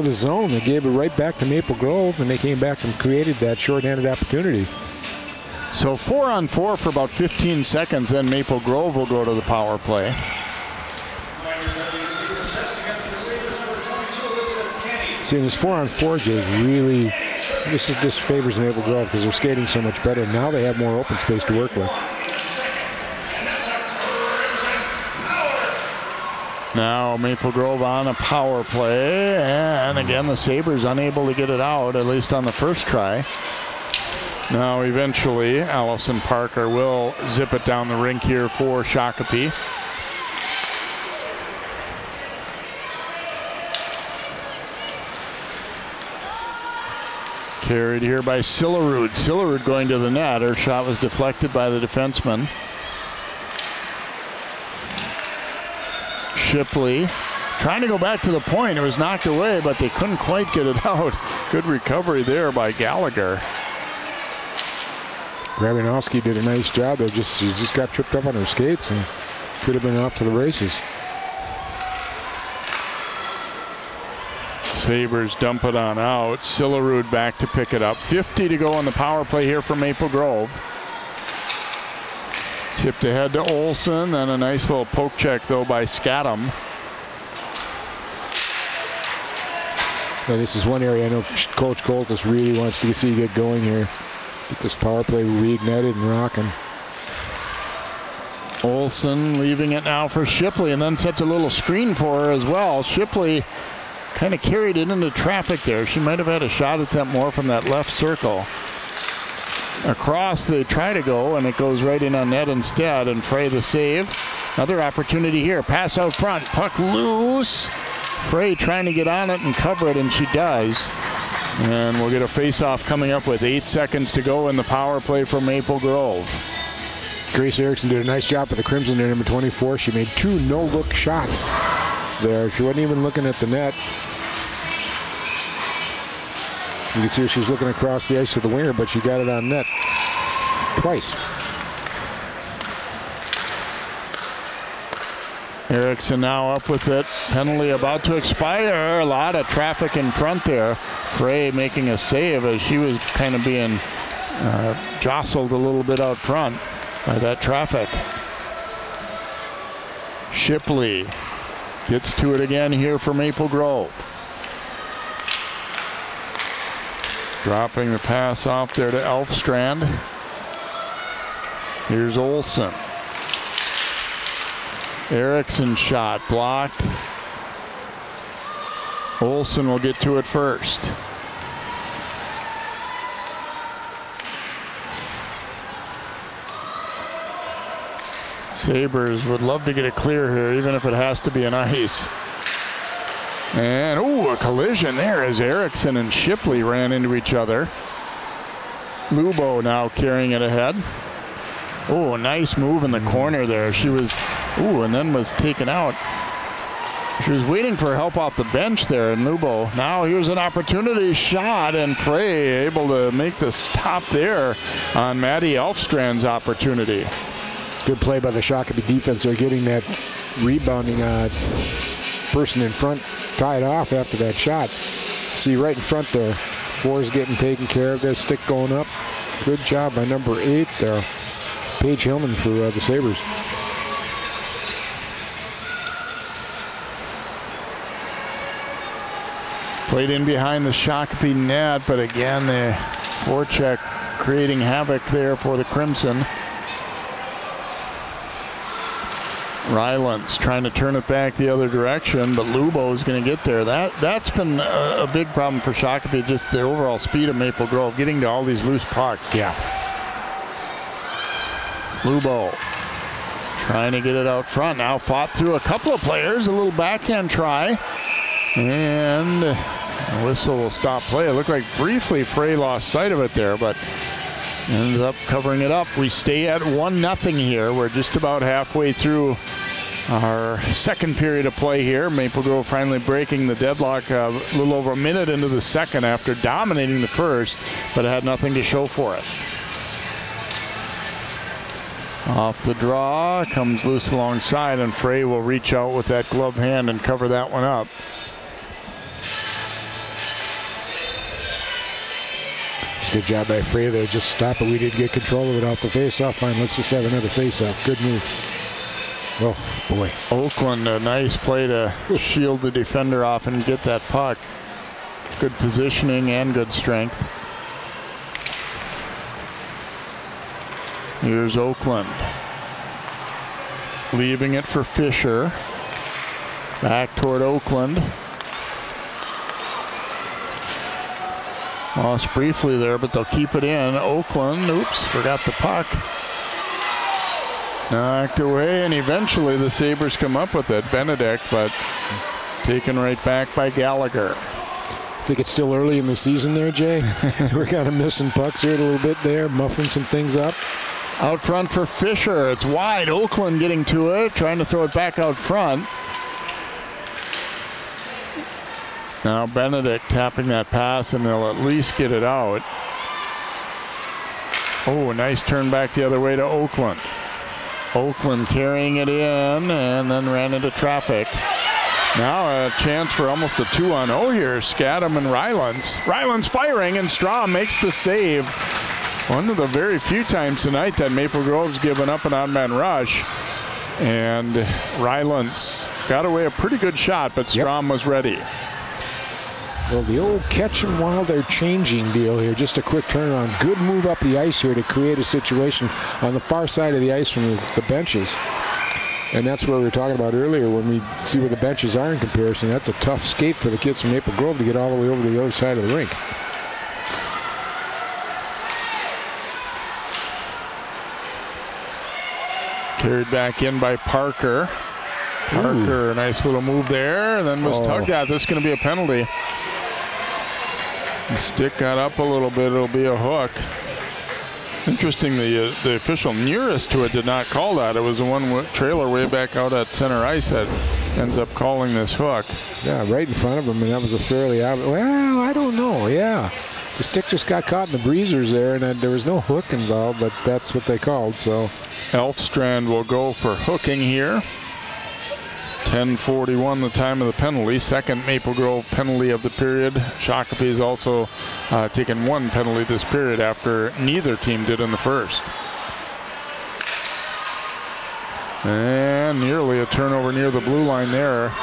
the zone. They gave it right back to Maple Grove, and they came back and created that shorthanded opportunity. So 4-on-4 for about 15 seconds, then Maple Grove will go to the power play. See, this 4-on-4 just really, this favors Maple Grove because they're skating so much better. Now they have more open space to work with. Now Maple Grove on a power play, and again the Sabres unable to get it out, at least on the first try. Now eventually Allison Parker will zip it down the rink here for Shakopee. Carried here by Sillerud. Sillerud going to the net. Her shot was deflected by the defenseman. Shipley trying to go back to the point. It was knocked away, but they couldn't quite get it out. Good recovery there by Gallagher. Grabinowski did a nice job. She just got tripped up on her skates and could have been off to the races. Sabres dump it on out. Sillerud back to pick it up. 50 to go on the power play here for Maple Grove. Tipped ahead to Olsen, and a nice little poke check though by Scadam. Now, this is one area I know Coach Coltis really wants to see get going here. Get this power play reignited and rocking. Olsen leaving it now for Shipley, and then sets a little screen for her as well. Shipley kind of carried it into traffic there. She might have had a shot attempt more from that left circle. Across they try to go, and it goes right in on net instead, and Frey the save. Another opportunity here. Pass out front. Puck loose. Frey trying to get on it and cover it, and she does. And we'll get a face-off coming up with 8 seconds to go in the power play for Maple Grove. Grace Erickson did a nice job for the Crimson there, number 24. She made 2 no-look shots there. She wasn't even looking at the net. You can see her, she was looking across the ice to the winger, but she got it on net twice. Erickson now up with it. Penalty about to expire. A lot of traffic in front there. Frey making a save as she was kind of being jostled a little bit out front by that traffic. Shipley gets to it again here for Maple Grove. Dropping the pass off there to Elfstrand. Here's Olsen. Erickson shot blocked. Olsen will get to it first. Sabres would love to get it clear here, even if it has to be an ice. And, ooh, a collision there as Erickson and Shipley ran into each other. Lubo now carrying it ahead. Oh, nice move in the corner there. She was, ooh, and then was taken out. She was waiting for help off the bench there in Lubo. Now here's an opportunity shot, and Frey able to make the stop there on Maddie Elfstrand's opportunity. Good play by the Shakopee defense. They're getting that rebounding person in front tied off after that shot. See right in front there. 4's getting taken care of. Their stick going up. Good job by number 8, Paige Hillman for the Sabres. Played in behind the Shakopee net, but again, the forecheck creating havoc there for the Crimson. Rylands trying to turn it back the other direction, but Lubo is going to get there. That's been a big problem for Shakopee, just the overall speed of Maple Grove, getting to all these loose pucks. Yeah. Lubo trying to get it out front. Now fought through a couple of players, a little backhand try. And the whistle will stop play. It looked like briefly Frey lost sight of it there, but ended up covering it up. We stay at 1-0 here. We're just about halfway through our second period of play here. Maple Grove finally breaking the deadlock a little over a minute into the second after dominating the first, but it had nothing to show for it. Off the draw, comes loose alongside, and Frey will reach out with that glove hand and cover that one up. Good job by Frey there. Just stop it. We did get control of it off the face-off. Fine, let's just have another face-off. Good move. Oh, boy. Oakland, a nice play to shield the defender off and get that puck. Good positioning and good strength. Here's Oakland. Leaving it for Fisher. Back toward Oakland. Lost briefly there, but they'll keep it in. Oakland, oops, forgot the puck. Knocked away, and eventually the Sabres come up with it. Benedict, but taken right back by Gallagher. I think it's still early in the season there, Jay. We're kind of missing pucks here a little bit there, muffling some things up. Out front for Fisher. It's wide. Oakland getting to it, trying to throw it back out front. Now Benedict tapping that pass, and they'll at least get it out. Oh, a nice turn back the other way to Oakland. Oakland carrying it in and then ran into traffic. Now a chance for almost a 2-on-0 here. Scadam and Rylands. Rylands firing, and Strom makes the save. One of the very few times tonight that Maple Grove's given up an odd-man rush. And Rylands got away a pretty good shot, but Strom was ready. Well, the old catch them while they're changing deal here. Just a quick turnaround. Good move up the ice here to create a situation on the far side of the ice from the benches. And that's what we were talking about earlier when we see where the benches are in comparison. That's a tough skate for the kids from Maple Grove to get all the way over to the other side of the rink. Carried back in by Parker. Parker, a nice little move there, and then was tugged at. This is going to be a penalty. The stick got up a little bit. It'll be a hook. Interesting, the official nearest to it did not call that. It was the one trailer way back out at center ice that ends up calling this hook. Yeah, right in front of him, and that was a fairly obvious. Well, I don't know. Yeah, the stick just got caught in the breezers there, and there was no hook involved, but that's what they called. So Elfstrand will go for hooking here. 10:41 the time of the penalty. Second Maple Grove penalty of the period. Shakopee has also taken one penalty this period after neither team did in the first. And nearly a turnover near the blue line there.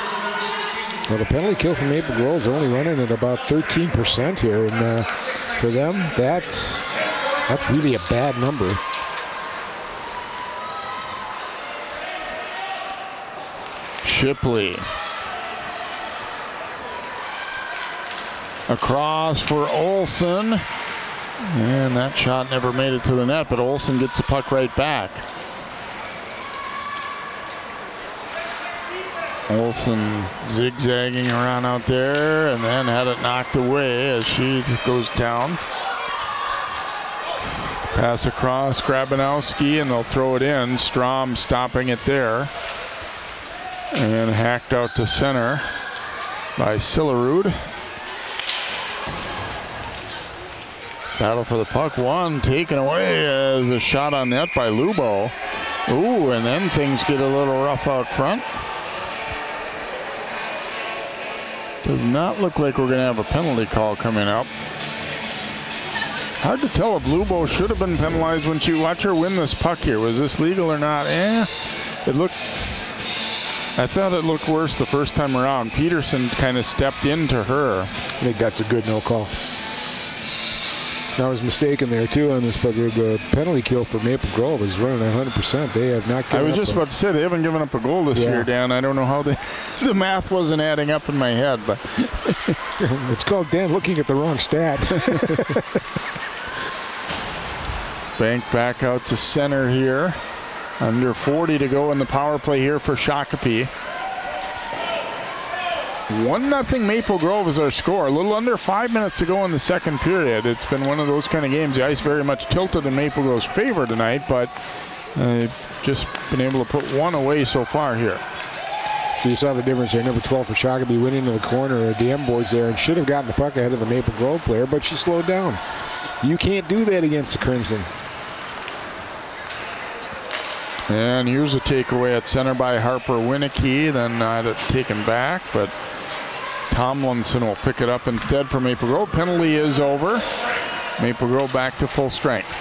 Well, the penalty kill for Maple Grove is only running at about 13% here, and for them, that's really a bad number. Shipley. Across for Olsen. And that shot never made it to the net, but Olsen gets the puck right back. Olsen zigzagging around out there and then had it knocked away as she goes down. Pass across, Grabanowski, and they'll throw it in. Strom stopping it there. And hacked out to center by Sillerud. Battle for the puck, one taken away as a shot on net by Lubo. Ooh, and then things get a little rough out front. Does not look like we're going to have a penalty call coming up. Hard to tell if Lubo should have been penalized when she watched her win this puck here. Was this legal or not? It looked... I thought it looked worse the first time around. Peterson kind of stepped into her. I think that's a good no call. I was mistaken there too on this, but the penalty kill for Maple Grove is running 100%. They have not given up. I was just about to say they haven't given up a goal this year, Dan. I don't know how the math wasn't adding up in my head, but it's called Dan looking at the wrong stat. Bank back out to center here. Under 40 to go in the power play here for Shakopee. 1-0 Maple Grove is our score. A little under 5 minutes to go in the second period. It's been one of those kind of games. The ice very much tilted in Maple Grove's favor tonight, but just been able to put one away so far here. So you saw the difference there. Number 12 for Shakopee went into the corner at the M boards there and should have gotten the puck ahead of the Maple Grove player, but she slowed down. You can't do that against the Crimson. And here's a takeaway at center by Harper Winicky, then taken back, but Tomlinson will pick it up instead for Maple Grove. Penalty is over. Maple Grove back to full strength.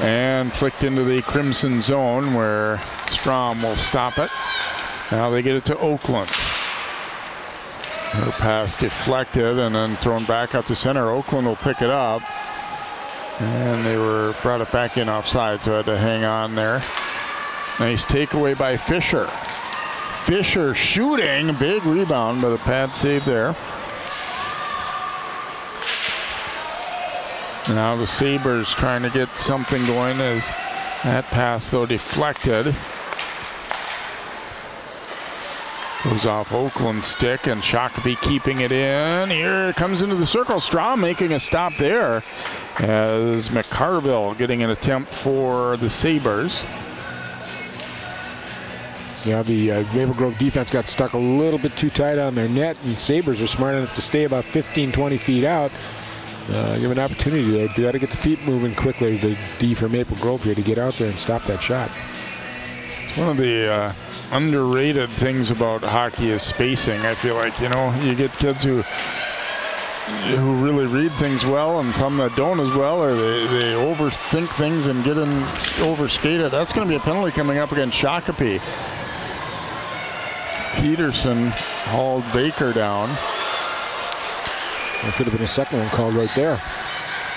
And flicked into the Crimson zone where Strom will stop it. Now they get it to Oakland. Her pass deflected and then thrown back out to center. Oakland will pick it up. And they brought it back in offside, so had to hang on there. Nice takeaway by Fisher. Fisher shooting, big rebound, but a pad save there. Now the Sabres trying to get something going as that pass, though, deflected. Goes off Oakland's stick, and Shakopee keeping it in. Here it comes into the circle. Strom making a stop there as McCarville getting an attempt for the Sabres. Yeah, the Maple Grove defense got stuck a little bit too tight on their net, and Sabres are smart enough to stay about 15, 20 feet out. Give an opportunity there. They got to get the feet moving quickly, the D for Maple Grove here, to get out there and stop that shot. One of the underrated things about hockey is spacing. I feel like, you get kids who really read things well and some that don't as well, or they overthink things and get in overskate it. That's going to be a penalty coming up against Shakopee. Peterson hauled Baker down. There could have been a second one called right there.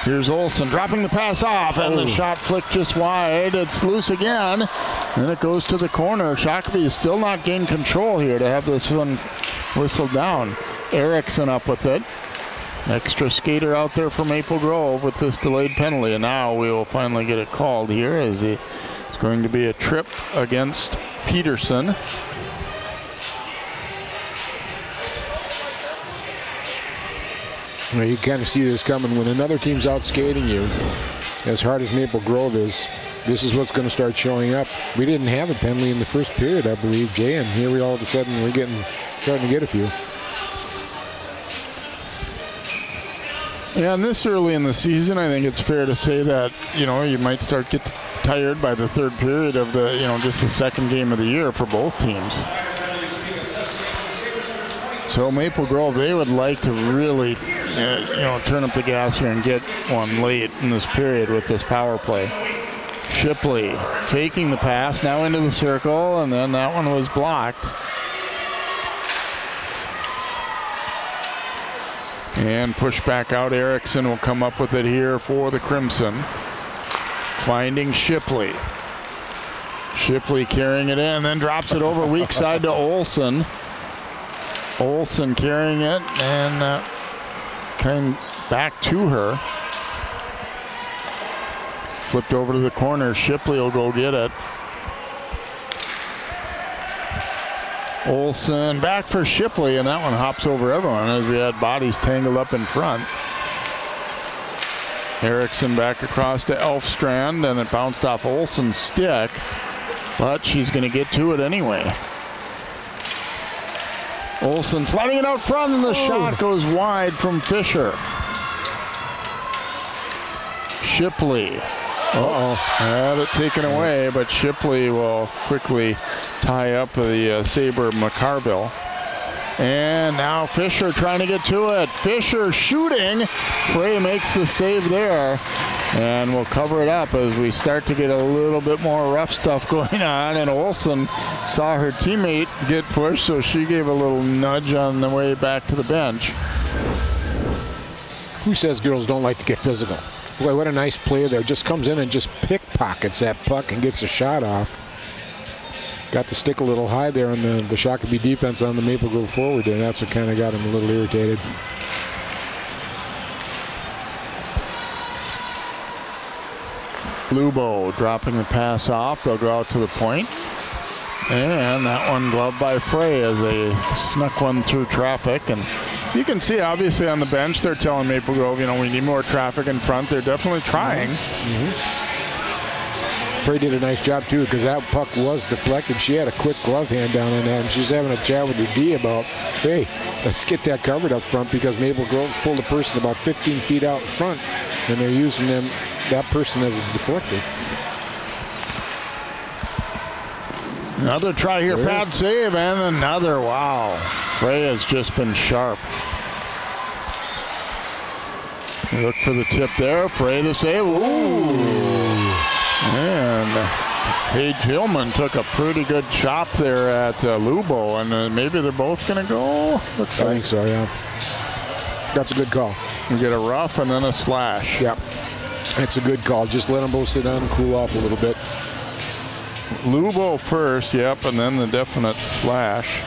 Here's Olsen dropping the pass off, and the shot flicked just wide. It's loose again, and it goes to the corner. Shakopee is still not gained control here to have this one whistled down. Erickson up with it. Extra skater out there for Maple Grove with this delayed penalty, and now we will finally get it called here as it's going to be a trip against Peterson. You kind of see this coming when another team's out skating you. As hard as Maple Grove is, this is what's going to start showing up. We didn't have a penalty in the first period, I believe, Jay, and here we all of a sudden we're starting to get a few. Yeah, and this early in the season, I think it's fair to say that, you might start get tired by the third period of the, just the second game of the year for both teams. So Maple Grove, they would like to really, turn up the gas here and get one late in this period with this power play. Shipley faking the pass, now into the circle, and then that one was blocked. And push back out. Erickson will come up with it here for the Crimson. Finding Shipley. Shipley carrying it in, then drops it over weak side to Olsen. Olsen carrying it and came back to her. Flipped over to the corner. Shipley will go get it. Olsen back for Shipley, and that one hops over everyone as we had bodies tangled up in front. Erickson back across to Elfstrand, and it bounced off Olsen's stick. but she's going to get to it anyway. Olsen sliding it out front, and the shot goes wide from Fisher. Shipley. Had it taken away, but Shipley will quickly tie up the Sabre McCarville. And now Fisher trying to get to it. Fisher shooting. Frey makes the save there. And we'll cover it up as we start to get a little bit more rough stuff going on. And Olsen saw her teammate get pushed, so she gave a little nudge on the way back to the bench. Who says girls don't like to get physical? Boy, what a nice player there. Just comes in and just pickpockets that puck and gets a shot off. Got the stick a little high there on the Shakopee defense on the Maple Grove forward there. That's what kind of got him a little irritated. Lubo dropping the pass off. They'll go out to the point. And that one gloved by Frey as they snuck one through traffic. And you can see, obviously, on the bench, they're telling Maple Grove, you know, we need more traffic in front. They're definitely trying. Frey did a nice job, too, because that puck was deflected. She had a quick glove hand down in that, and she's having a chat with her D about, hey, let's get that covered up front, because Maple Grove pulled a person about 15 feet out in front, and they're using that person as a deflector. Another try here, pad save, and another. Wow. Frey has just been sharp. Look for the tip there. Frey the save. Ooh. And Paige Hillman took a pretty good chop there at Lubo, and maybe they're both going to go. Looks I like. think so, yeah. That's a good call. We get a rough and then a slash. Yep. That's a good call. Just let them both sit down and cool off a little bit. Lubo first, yep, and then the definite slash.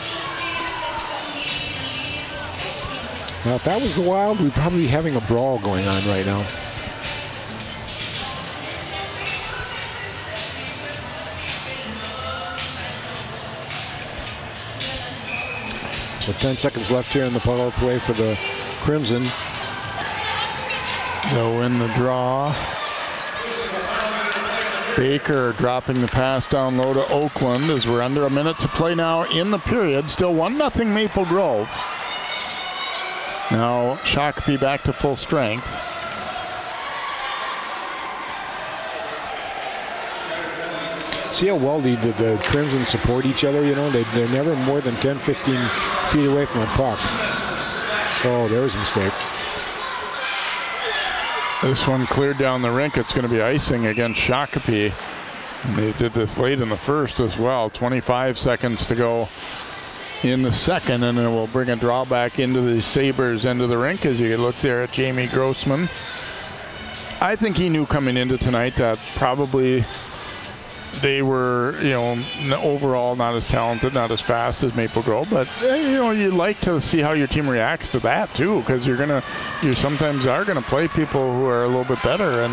Now, if that was the Wild, we'd probably be having a brawl going on right now. So 10 seconds left here in the power play for the Crimson. They'll win the draw. Baker dropping the pass down low to Oakland as we're under a minute to play now in the period. Still 1-0 Maple Grove. Now Shakopee back to full strength. See how well the Crimson support each other, you know? They're never more than 10, 15 feet away from a puck. Oh, there was a mistake. This one cleared down the rink. It's going to be icing against Shakopee. And they did this late in the first as well. 25 seconds to go in the second, and then we'll bring a draw back into the Sabres end of the rink as you look there at Jamie Grossman. I think he knew coming into tonight that probably they were, you know, overall not as talented, not as fast as Maple Grove, but you know, you like to see how your team reacts to that too, because you sometimes are gonna play people who are a little bit better,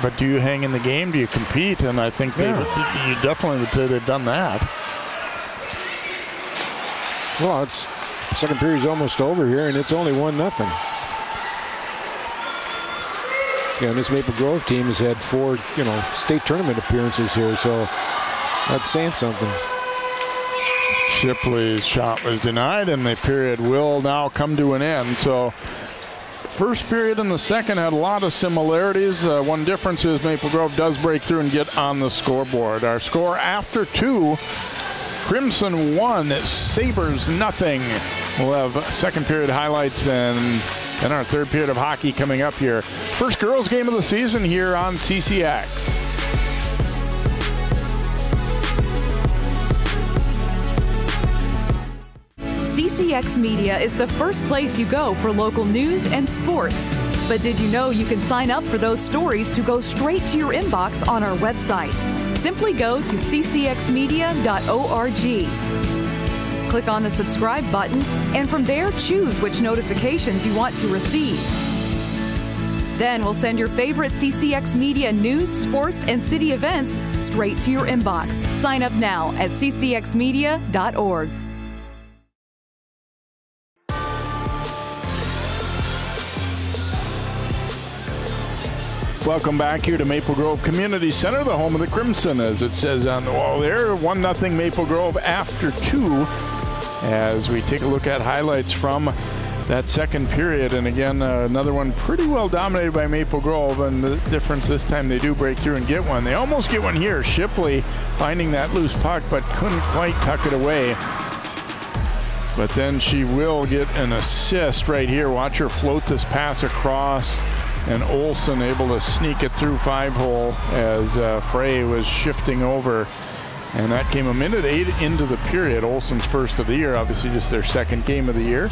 but do you hang in the game? Do you compete? And I think you definitely would say they've done that. Well, it's second period's almost over here, and it's only 1-0. Yeah, and this Maple Grove team has had 4, you know, state tournament appearances here, so that's saying something. Shipley's shot was denied, and the period will now come to an end. So first period and the second had a lot of similarities. One difference is Maple Grove does break through and get on the scoreboard. Our score after 2, Crimson 1, Sabres 0. We'll have second period highlights and then our third period of hockey coming up here. First girls game of the season here on CCX. CCX Media is the first place you go for local news and sports. But did you know you can sign up for those stories to go straight to your inbox on our website? Simply go to ccxmedia.org. Click on the subscribe button, and from there, choose which notifications you want to receive. Then we'll send your favorite CCX Media news, sports, and city events straight to your inbox. Sign up now at ccxmedia.org. Welcome back here to Maple Grove Community Center, the home of the Crimson, as it says on the wall there. 1-0 Maple Grove after 2, as we take a look at highlights from that second period. And again, another one pretty well dominated by Maple Grove, and the difference this time, they do break through and get one. They almost get one here. Shipley finding that loose puck, but couldn't quite tuck it away. But then she will get an assist right here. Watch her float this pass across, and Olsen able to sneak it through 5-hole as Frey was shifting over. And that came a minute 8 into the period. Olsen's first of the year, obviously just their second game of the year.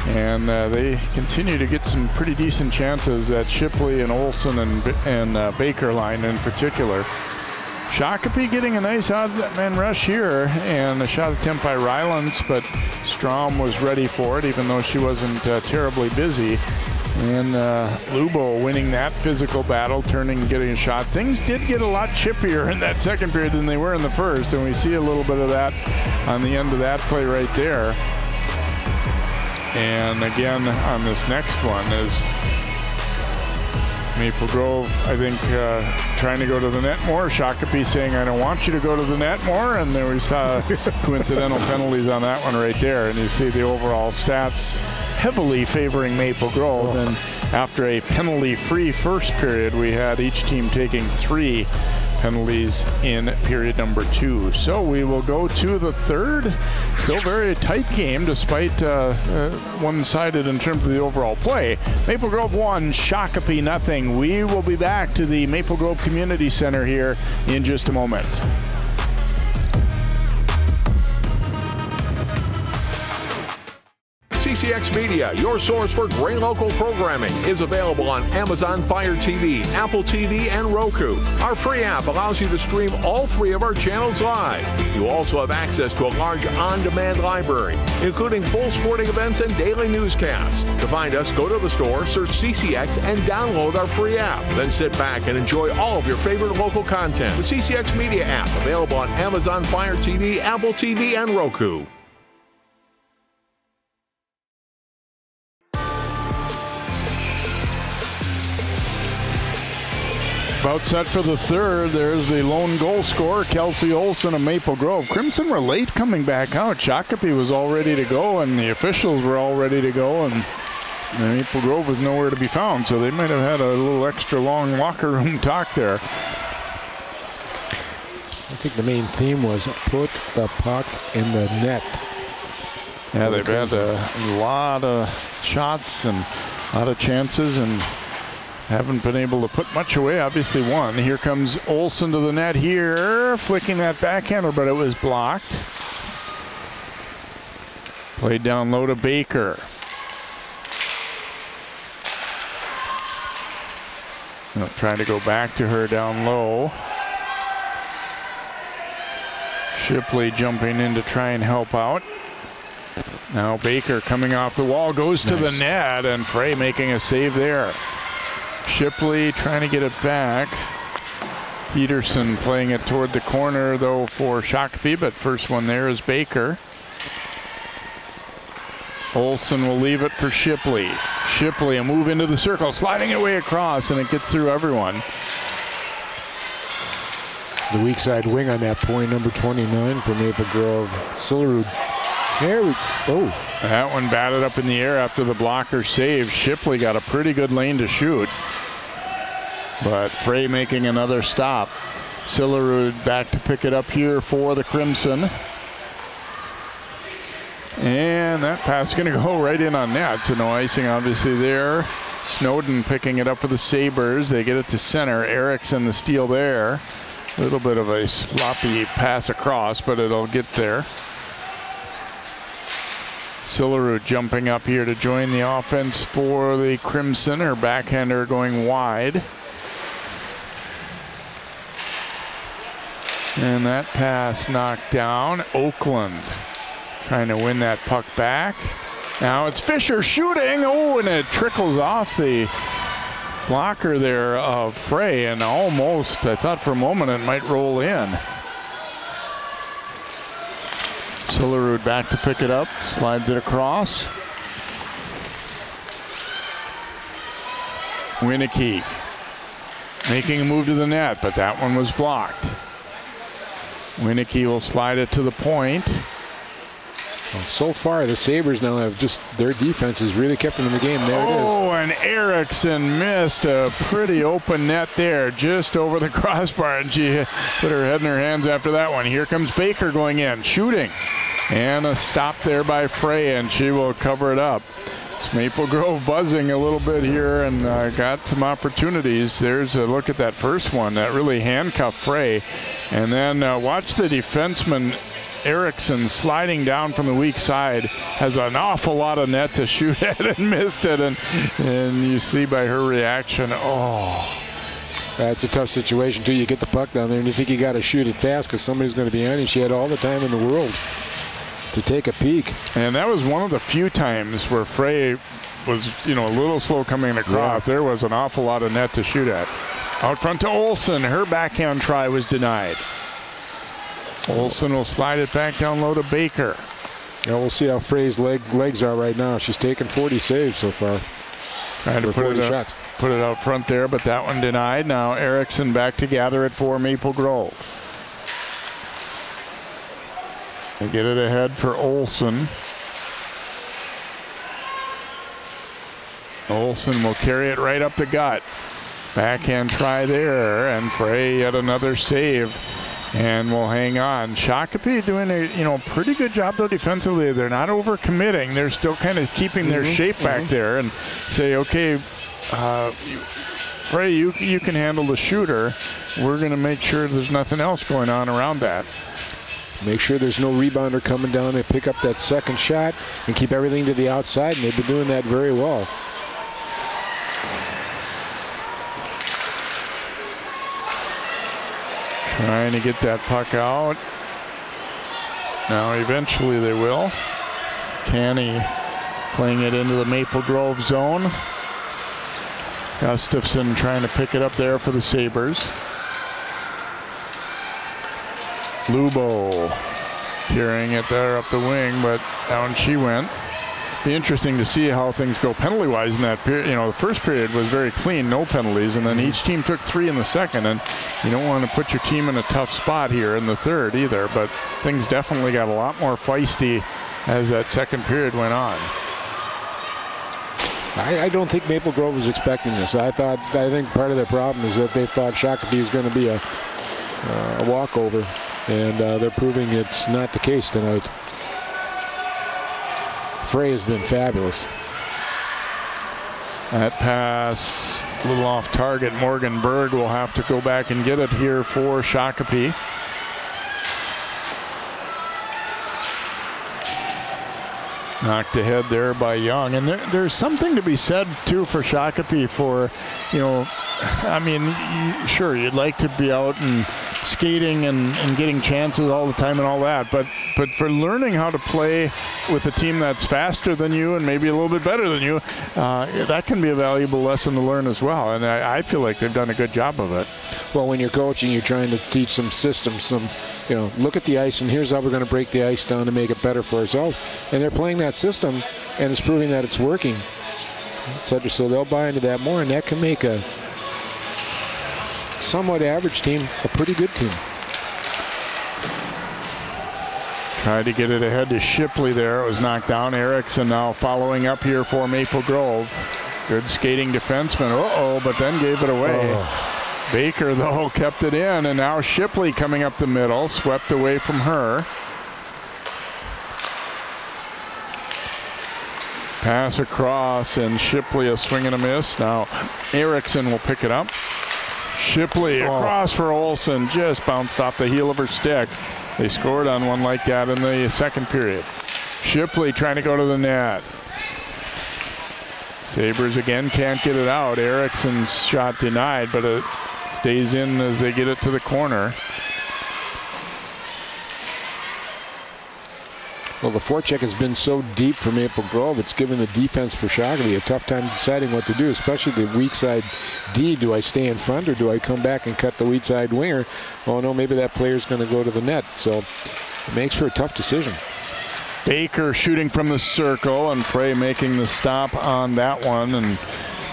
And they continue to get some pretty decent chances at Shipley and Olsen and Baker line in particular. Shakopee getting a nice odd man rush here, and a shot attempt by Rylands, but Strom was ready for it, even though she wasn't terribly busy. And Lubo winning that physical battle, turning and getting a shot. Things did get a lot chippier in that second period than they were in the first, and we see a little bit of that on the end of that play right there. And again, on this next one is Maple Grove, I think, trying to go to the net more. Shakopee saying, I don't want you to go to the net more. And there was coincidental penalties on that one right there. And you see the overall stats heavily favoring Maple Grove. And after a penalty-free first period, we had each team taking 3 penalties in period number 2. So we will go to the third. Still very tight game despite one-sided in terms of the overall play. Maple Grove 1, Shakopee 0. We will be back to the Maple Grove Community Center here in just a moment. CCX Media, your source for great local programming, is available on Amazon Fire TV, Apple TV, and Roku. Our free app allows you to stream all 3 of our channels live. You also have access to a large on-demand library, including full sporting events and daily newscasts. To find us, go to the store, search CCX, and download our free app. Then sit back and enjoy all of your favorite local content. The CCX Media app, available on Amazon Fire TV, Apple TV, and Roku. About set for the third. There's the lone goal scorer, Kelsey Olsen of Maple Grove. Crimson were late coming back out. Shakopee was all ready to go, and the officials were all ready to go, and Maple Grove was nowhere to be found, so they might have had a little extra long locker room talk there. I think the main theme was put the puck in the net. Yeah, they've had a lot of shots and a lot of chances, and haven't been able to put much away. Obviously one. Here comes Olsen to the net here, flicking that backhander, but it was blocked. Played down low to Baker. Trying to go back to her down low. Shipley jumping in to try and help out. Now Baker coming off the wall, goes to the net, and Frey making a save there. Shipley trying to get it back. Peterson playing it toward the corner though for Shakopee, but first one there is Baker. Olsen will leave it for Shipley. Shipley, a move into the circle, sliding it way across, and it gets through everyone. The weak side wing on that point, number 29 for Maple Grove. Sillerud. There we go. That one batted up in the air after the blocker save. Shipley got a pretty good lane to shoot, but Frey making another stop. Sillerud back to pick it up here for the Crimson. And that pass is going to go right in on net, so no icing obviously there. Snowden picking it up for the Sabres. They get it to center. Erickson the steal there. A little bit of a sloppy pass across, but it'll get there. Sillerud jumping up here to join the offense for the Crimson. Her backhander going wide. And that pass knocked down. Oakland trying to win that puck back. Now it's Fisher shooting. Oh, and it trickles off the blocker there of Frey, and almost, I thought for a moment it might roll in. Sillerud back to pick it up, slides it across. Winicky making a move to the net, but that one was blocked. Winicky will slide it to the point. Well, so far, the Sabres now have just, their defense has really kept them in the game. There it is. Oh, and Erickson missed a pretty open net there, just over the crossbar, and she put her head in her hands after that one. Here comes Baker going in, shooting. And a stop there by Frey, and she will cover it up. It's Maple Grove buzzing a little bit here and got some opportunities. There's a look at that first one that really handcuffed Frey. And then watch the defenseman Erickson sliding down from the weak side, has an awful lot of net to shoot at and missed it. And you see by her reaction, oh. That's a tough situation, too. You get the puck down there and you think you got to shoot it fast because somebody's going to be on you. She had all the time in the world to take a peek. And that was one of the few times where Frey was, a little slow coming across. Yeah. There was an awful lot of net to shoot at. Out front to Olsen. Her backhand try was denied. Olsen will slide it back down low to Baker. Yeah, we'll see how Frey's legs are right now. She's taken 40 saves so far. Trying to put it out front there, but that one denied. Now Erickson back to gather it for Maple Grove. They get it ahead for Olsen. Olsen will carry it right up the gut. Backhand try there, and Frey yet another save. And we'll hang on. Shakopee doing a pretty good job though defensively. They're not overcommitting. They're still kind of keeping their shape back there and say, okay, Frey, you can handle the shooter. We're going to make sure there's nothing else going on around that. Make sure there's no rebounder coming down and pick up that second shot and keep everything to the outside, and they've been doing that very well. Trying to get that puck out. Now eventually they will. Canny playing it into the Maple Grove zone. Gustafson trying to pick it up there for the Sabres. Lubo carrying it there up the wing, but down she went. Be interesting to see how things go penalty-wise in that period. The first period was very clean, no penalties, and then each team took 3 in the second, and you don't want to put your team in a tough spot here in the third either, but things definitely got a lot more feisty as that second period went on. I don't think Maple Grove was expecting this. I think part of their problem is that they thought Shakopee was going to be a walkover, and they're proving it's not the case tonight. Frey has been fabulous. That pass a little off target. Morgan Berg will have to go back and get it here for Shakopee. Knocked ahead there by Young. And there's something to be said, too, for Shakopee for, sure, you'd like to be out and skating and getting chances all the time and all that, but for learning how to play with a team that's faster than you and maybe a little bit better than you, that can be a valuable lesson to learn as well, and I feel like they've done a good job of it. Well, when you're coaching, you're trying to teach some systems, look at the ice and here's how we're going to break the ice down to make it better for ourselves, and they're playing that system and it's proving that it's working, etc. So they'll buy into that more, and that can make a somewhat average team a pretty good team. Tried to get it ahead to Shipley there. It was knocked down. Erickson now following up here for Maple Grove. Good skating defenseman. But then gave it away. Oh. Baker, though, kept it in, and now Shipley coming up the middle, swept away from her. Pass across, and Shipley a swing and a miss. Now Erickson will pick it up. Shipley across for Olsen, just bounced off the heel of her stick. They scored on one like that in the second period. Shipley trying to go to the net. Sabres again can't get it out. Erickson's shot denied, but it stays in as they get it to the corner. Well, the forecheck has been so deep for Maple Grove, it's given the defense for Shakopee a tough time deciding what to do, especially the weak side D. Do I stay in front or do I come back and cut the weak side winger? Oh, no, maybe that player's going to go to the net. So it makes for a tough decision. Baker shooting from the circle, and Frey making the stop on that one. And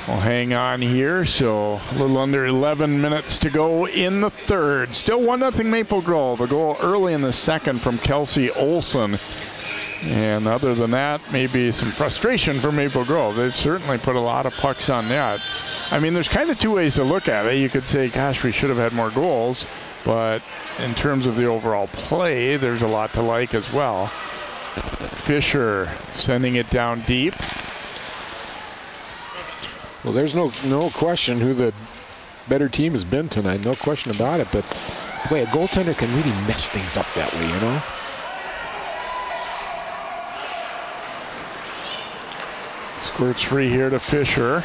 We'll hang on here. So a little under 11 minutes to go in the third. Still 1-0 Maple Grove. A goal early in the second from Kelsey Olson. And other than that, maybe some frustration for Maple Grove. They've certainly put a lot of pucks on net. I mean, there's kind of two ways to look at it. You could say, gosh, we should have had more goals. But in terms of the overall play, there's a lot to like as well. Fisher sending it down deep. Well, there's no question who the better team has been tonight. No question about it. But, boy, a goaltender can really mess things up that way, you know? Squirts free here to Fisher.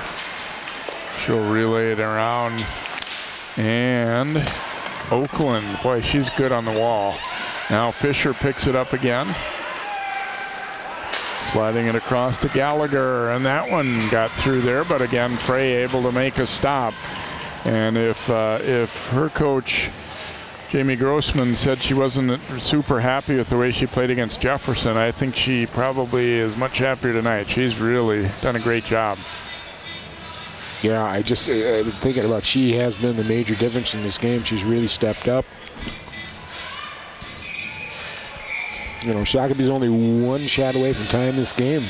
She'll relay it around. And Oakland, boy, she's good on the wall. Now Fisher picks it up again. Sliding it across to Gallagher, and that one got through there, but again, Frey able to make a stop. And if her coach, Jamie Grossman, said she wasn't super happy with the way she played against Jefferson, I think she probably is much happier tonight. She's really done a great job. Yeah, I've been thinking about she has been the major difference in this game. She's really stepped up. You know, Shakopee's only one shot away from tying this game.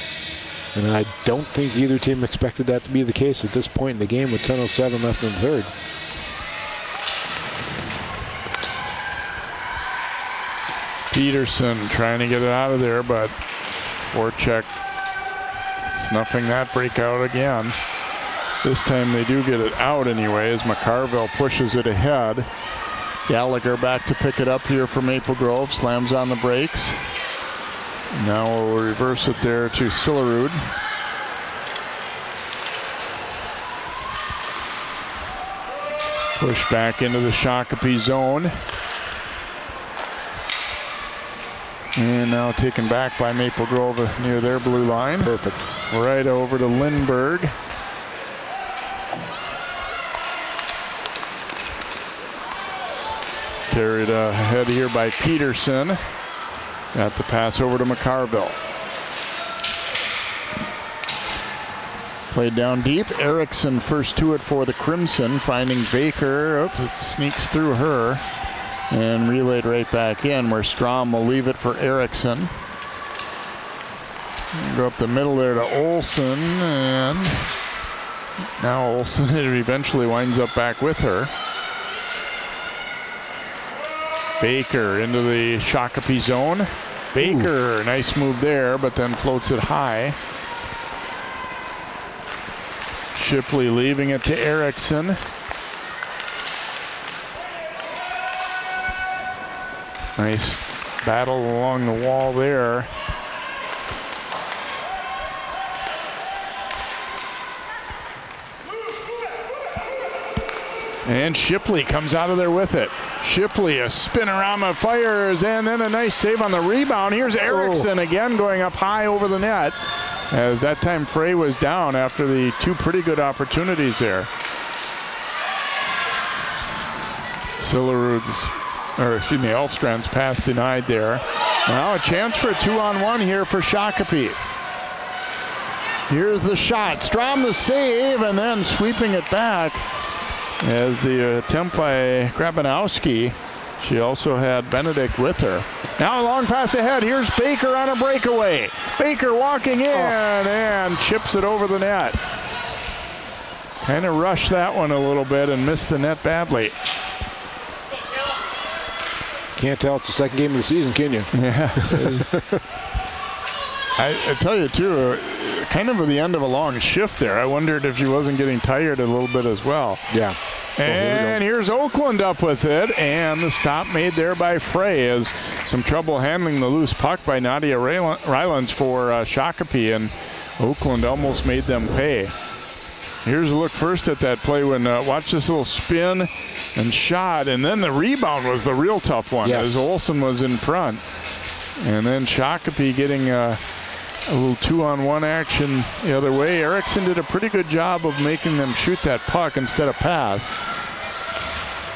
And I don't think either team expected that to be the case at this point in the game with 10:07 left in the third. Peterson trying to get it out of there, but forecheck snuffing that breakout again. This time they do get it out anyway as McCarville pushes it ahead. Gallagher back to pick it up here for Maple Grove, slams on the brakes. Now we'll reverse it there to Sillerud. Push back into the Shakopee zone. And now taken back by Maple Grove near their blue line. Perfect. Right over to Lindbergh. Carried ahead here by Peterson. Got the pass over to McCarville. Played down deep. Erickson first to it for the Crimson, finding Baker. Oh, it sneaks through her and relayed right back in where Strom will leave it for Erickson. Go up the middle there to Olson, and now Olson eventually winds up back with her. Baker into the Shakopee zone. Baker, nice move there, but then floats it high. Shipley leaving it to Erickson. Nice battle along the wall there. And Shipley comes out of there with it. Shipley, a spinorama fires, and then a nice save on the rebound. Here's Erickson again going up high over the net. As that time Frey was down after the two pretty good opportunities there. Elstrand's pass denied there. Now a chance for a 2-on-1 here for Shakopee. Here's the shot. Strom the save, and then sweeping it back. As the attempt by Grabanowski, she also had Benedict with her. Now a long pass ahead. Here's Baker on a breakaway. Baker walking in and chips it over the net. Kind of rushed that one a little bit and missed the net badly. Can't tell it's the second game of the season, can you? Yeah. I tell you, too, kind of at the end of a long shift there. I wondered if she wasn't getting tired a little bit as well. Yeah. And here's Oakland up with it, and the stop made there by Frey as some trouble handling the loose puck by Nadia Rylands for Shakopee, and Oakland almost made them pay. Here's a look first at that play when, watch this little spin and shot, and then the rebound was the real tough one as Olsen was in front. And then Shakopee getting a little 2-on-1 action the other way. Erickson did a pretty good job of making them shoot that puck instead of pass.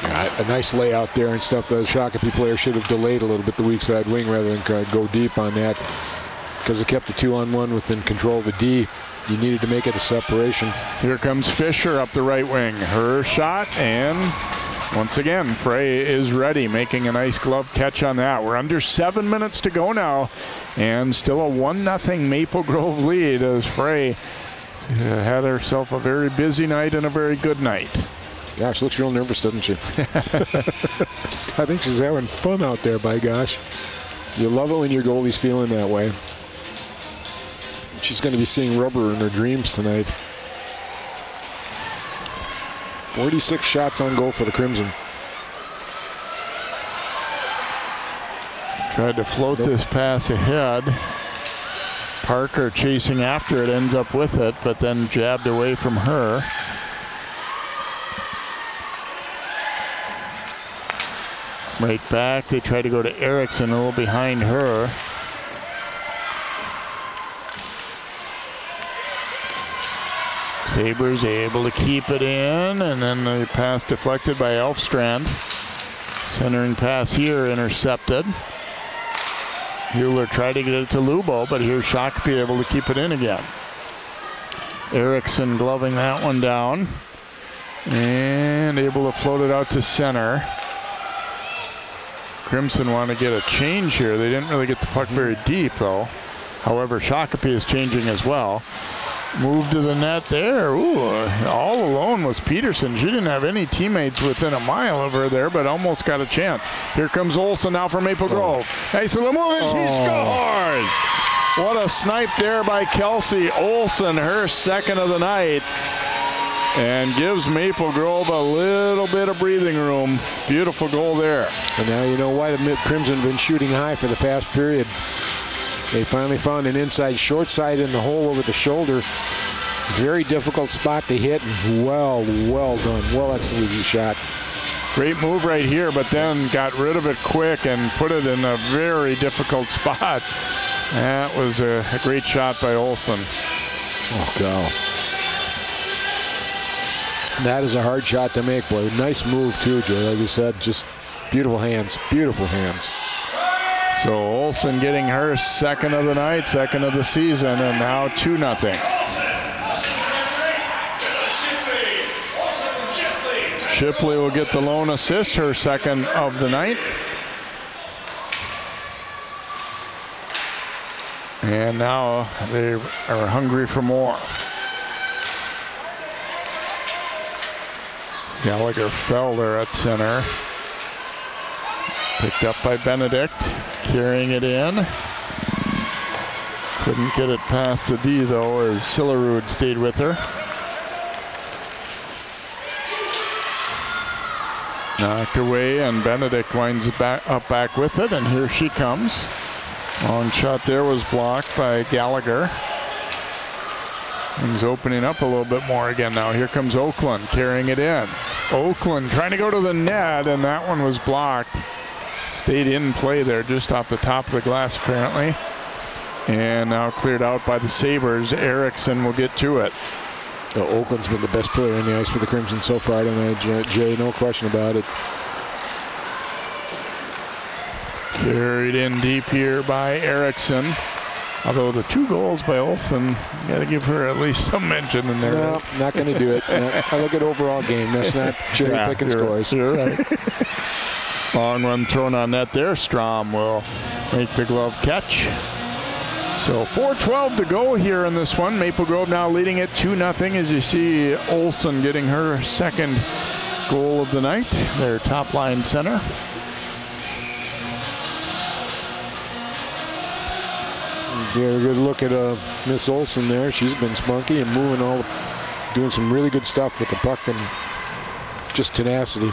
Yeah, a nice layout there and stuff. The Shakopee player should have delayed a little bit the weak side wing rather than go deep on that, because it kept the 2-on-1 within control of the D. You needed to make it a separation. Here comes Fisher up the right wing. Her shot, and once again, Frey is ready, making a nice glove catch on that. We're under 7 minutes to go now, and still a 1-0 Maple Grove lead as Frey had herself a very busy night and a very good night. Yeah, she looks real nervous, doesn't she? I think she's having fun out there, by gosh. You love it when your goalie's feeling that way. She's going to be seeing rubber in her dreams tonight. 46 shots on goal for the Crimson. Tried to float this pass ahead. Parker chasing after it, ends up with it, but then jabbed away from her. Right back, they try to go to Erickson, a little behind her. Sabres able to keep it in, and then the pass deflected by Elfstrand. Centering pass here intercepted. Hewler tried to get it to Lubo, but here's Shakopee able to keep it in again. Erickson gloving that one down, and able to float it out to center. Crimson want to get a change here. They didn't really get the puck very deep, though. However, Shakopee is changing as well. Move to the net there. Ooh, all alone was Peterson. She didn't have any teammates within a mile of her there, but almost got a chance. Here comes Olsen now from Maple Grove. Nice little move, and she scores! What a snipe there by Kelsey Olsen, her second of the night, and gives Maple Grove a little bit of breathing room. Beautiful goal there. And now you know why the Crimson have been shooting high for the past period. They finally found an inside short side in the hole over the shoulder. Very difficult spot to hit. Well done. Well executed shot. Great move right here, but then got rid of it quick and put it in a very difficult spot. That was a great shot by Olsen. Oh, God. That is a hard shot to make, boy. Nice move, too, Joe. Like you said, just beautiful hands. Beautiful hands. So Olsen getting her second of the night, second of the season, and now 2-0. Shipley will get the lone assist, her second of the night. And now they are hungry for more. Gallagher fell there at center. Picked up by Benedict, carrying it in. Couldn't get it past the D, though, as Sillerud stayed with her. Knocked away, and Benedict winds up back with it, and here she comes. Long shot there was blocked by Gallagher. Things opening up a little bit more again now. Here comes Oakland carrying it in. Oakland trying to go to the net, and that one was blocked. Stayed in play there just off the top of the glass apparently. And now cleared out by the Sabres. Erickson will get to it. Oakland's been the best player on the ice for the Crimson so far tonight, Jay, no question about it. Carried in deep here by Erickson. Although the 2 goals by Olsen, you got to give her at least some mention in there. No, right? Not going to do it. I look at overall game. That's not cherry picking scores. You're right. Long run thrown on net there. Strom will make the glove catch. So 4:12 to go here in this one. Maple Grove now leading it 2-0 as you see Olsen getting her second goal of the night. Their top line center. Yeah, a good look at Miss Olsen there. She's been spunky and moving doing some really good stuff with the puck and just tenacity.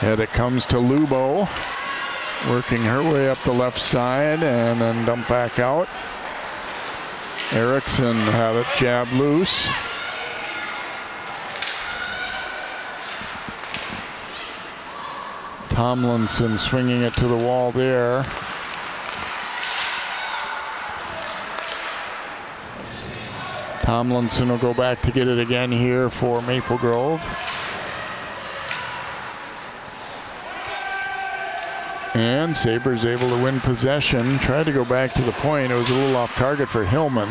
And it comes to Lubo, working her way up the left side and then dump back out. Erickson had it jabbed loose. Tomlinson swinging it to the wall there. Tomlinson will go back to get it again here for Maple Grove. And Sabres able to win possession. Tried to go back to the point. It was a little off target for Hillman.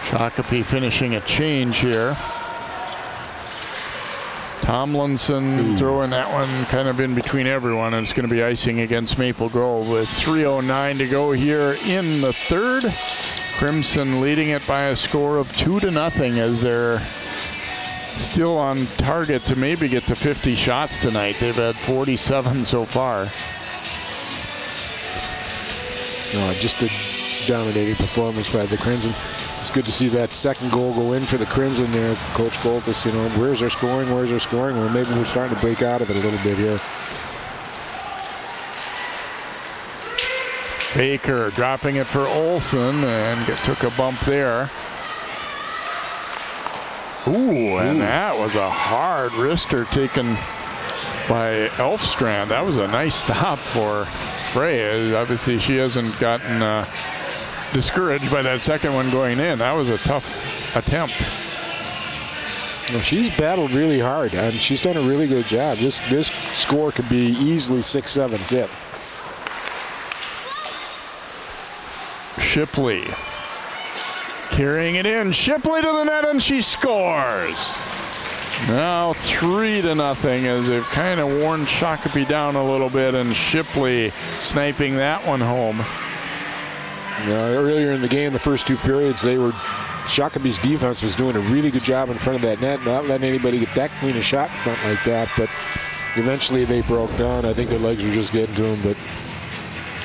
Shakopee finishing a change here. Tomlinson throwing that one kind of in between everyone, and it's going to be icing against Maple Grove with 3:09 to go here in the third. Crimson leading it by a score of 2-0 as they're still on target to maybe get to 50 shots tonight. They've had 47 so far. Just a dominating performance by the Crimson. It's good to see that second goal go in for the Crimson there. Coach Goltis, you know, where's their scoring? Where's their scoring? Well, maybe we're starting to break out of it a little bit here. Baker dropping it for Olsen and took a bump there. And that was a hard wrister taken by Elfstrand. That was a nice stop for Frey. Obviously, she hasn't gotten discouraged by that second one going in. That was a tough attempt. Well, she's battled really hard, and she's done a really good job. This score could be easily 6-7 zip. Shipley carrying it in. Shipley to the net, and she scores. Now 3-0 as they've kind of worn Shakopee down a little bit, and Shipley sniping that one home. Earlier in the game, the first two periods, Shakopee's defense was doing a really good job in front of that net, not letting anybody get that clean a shot in front like that. But eventually they broke down. I think their legs were just getting to them. But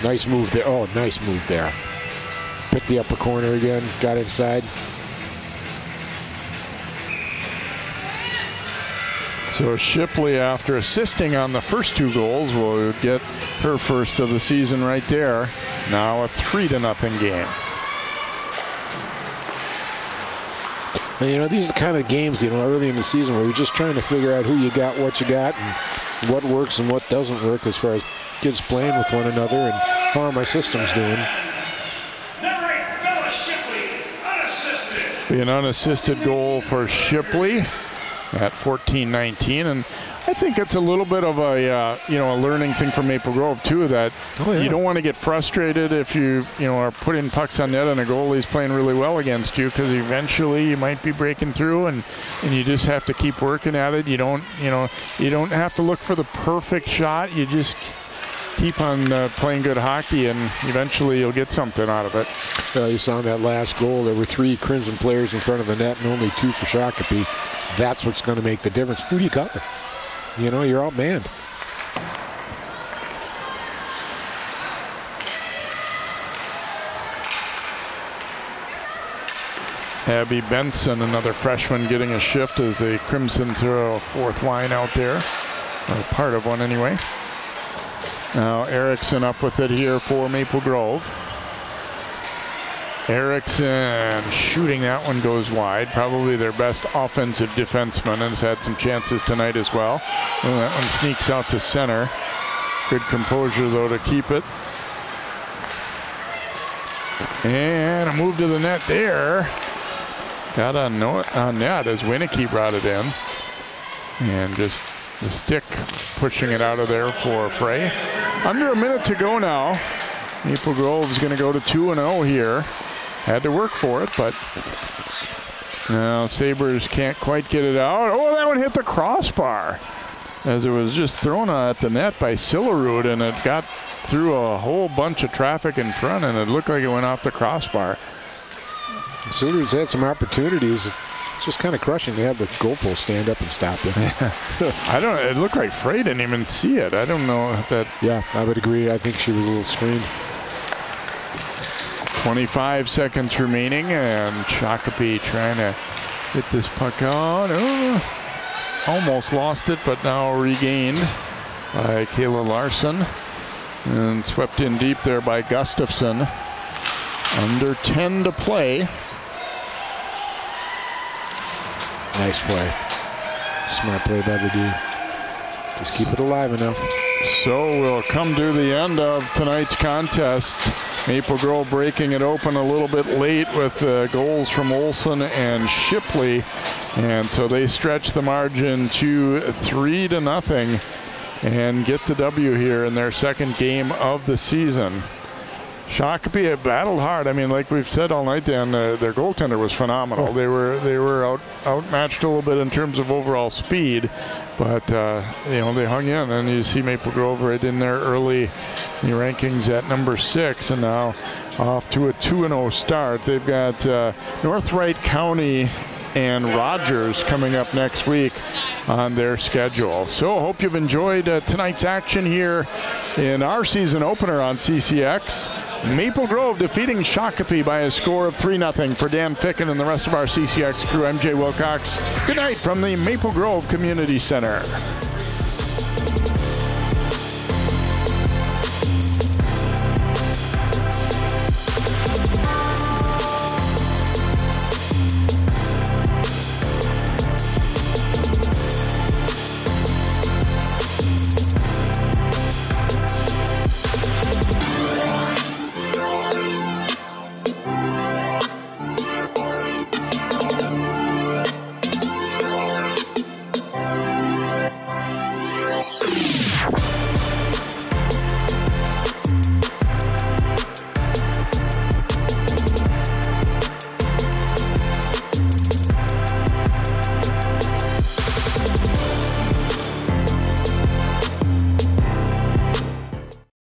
nice move there. Oh, nice move there. Hit the upper corner again. Got inside. So Shipley, after assisting on the first two goals, will get her first of the season right there. Now a 3-0 game. And, you know, these are the kind of games, you know, early in the season where you're just trying to figure out who you got, what you got, and what works and what doesn't work as far as kids playing with one another and how are my systems doing. Number 8, Bella Shipley, unassisted. Be an unassisted goal for Shipley at 14-19, and I think it's a little bit of a a learning thing for Maple Grove too, that you don't want to get frustrated if you are putting pucks on net and a goalie's playing really well against you, because eventually you might be breaking through, and you just have to keep working at it. You don't have to look for the perfect shot. You just keep on playing good hockey, and eventually you'll get something out of it. Well, you saw in that last goal, there were 3 Crimson players in front of the net and only 2 for Shakopee. That's what's going to make the difference. Who do you got? You know, you're outmanned. Abby Benson, another freshman, getting a shift as the Crimson throw a 4th line out there, or part of one anyway. Now Erickson up with it here for Maple Grove. Erickson shooting, that one goes wide. Probably their best offensive defenseman, and has had some chances tonight as well. And that one sneaks out to center. Good composure though to keep it. And a move to the net there. Got on net as Winnicky brought it in. And just the stick pushing it out of there for Frey. Under a minute to go now. Maple Grove is going to go to 2-0 here. Had to work for it, but now Sabres can't quite get it out. Oh, that one hit the crossbar as it was just thrown at the net by Sillerud, and it got through a whole bunch of traffic in front, and it looked like it went off the crossbar. Sillerud's had some opportunities. It's just kind of crushing to have the goalpost stand up and stop it. It looked like Frey didn't even see it. I don't know if that. Yeah, I would agree. I think she was a little screened. 25 seconds remaining, and Shakopee trying to get this puck out. Almost lost it, but now regained by Kayla Larson. And swept in deep there by Gustafson. Under 10 to play. Nice play. Smart play by the D. Just keep it alive enough. So we'll come to the end of tonight's contest. Maple Grove breaking it open a little bit late with goals from Olsen and Shipley. And so they stretch the margin to 3-0 and get the W here in their second game of the season. Shakopee have battled hard. I mean, like we've said all night, Dan, their goaltender was phenomenal. They were outmatched a little bit in terms of overall speed, but you know, they hung in. And you see Maple Grove right in there early in the rankings at number 6, and now off to a 2-0 start. They've got North Wright County and Rogers coming up next week on their schedule. So I hope you've enjoyed tonight's action here in our season opener on CCX. Maple Grove defeating Shakopee by a score of 3-0. For Dan Ficken and the rest of our CCX crew, I'm Jay Wilcox. Good night from the Maple Grove Community Center.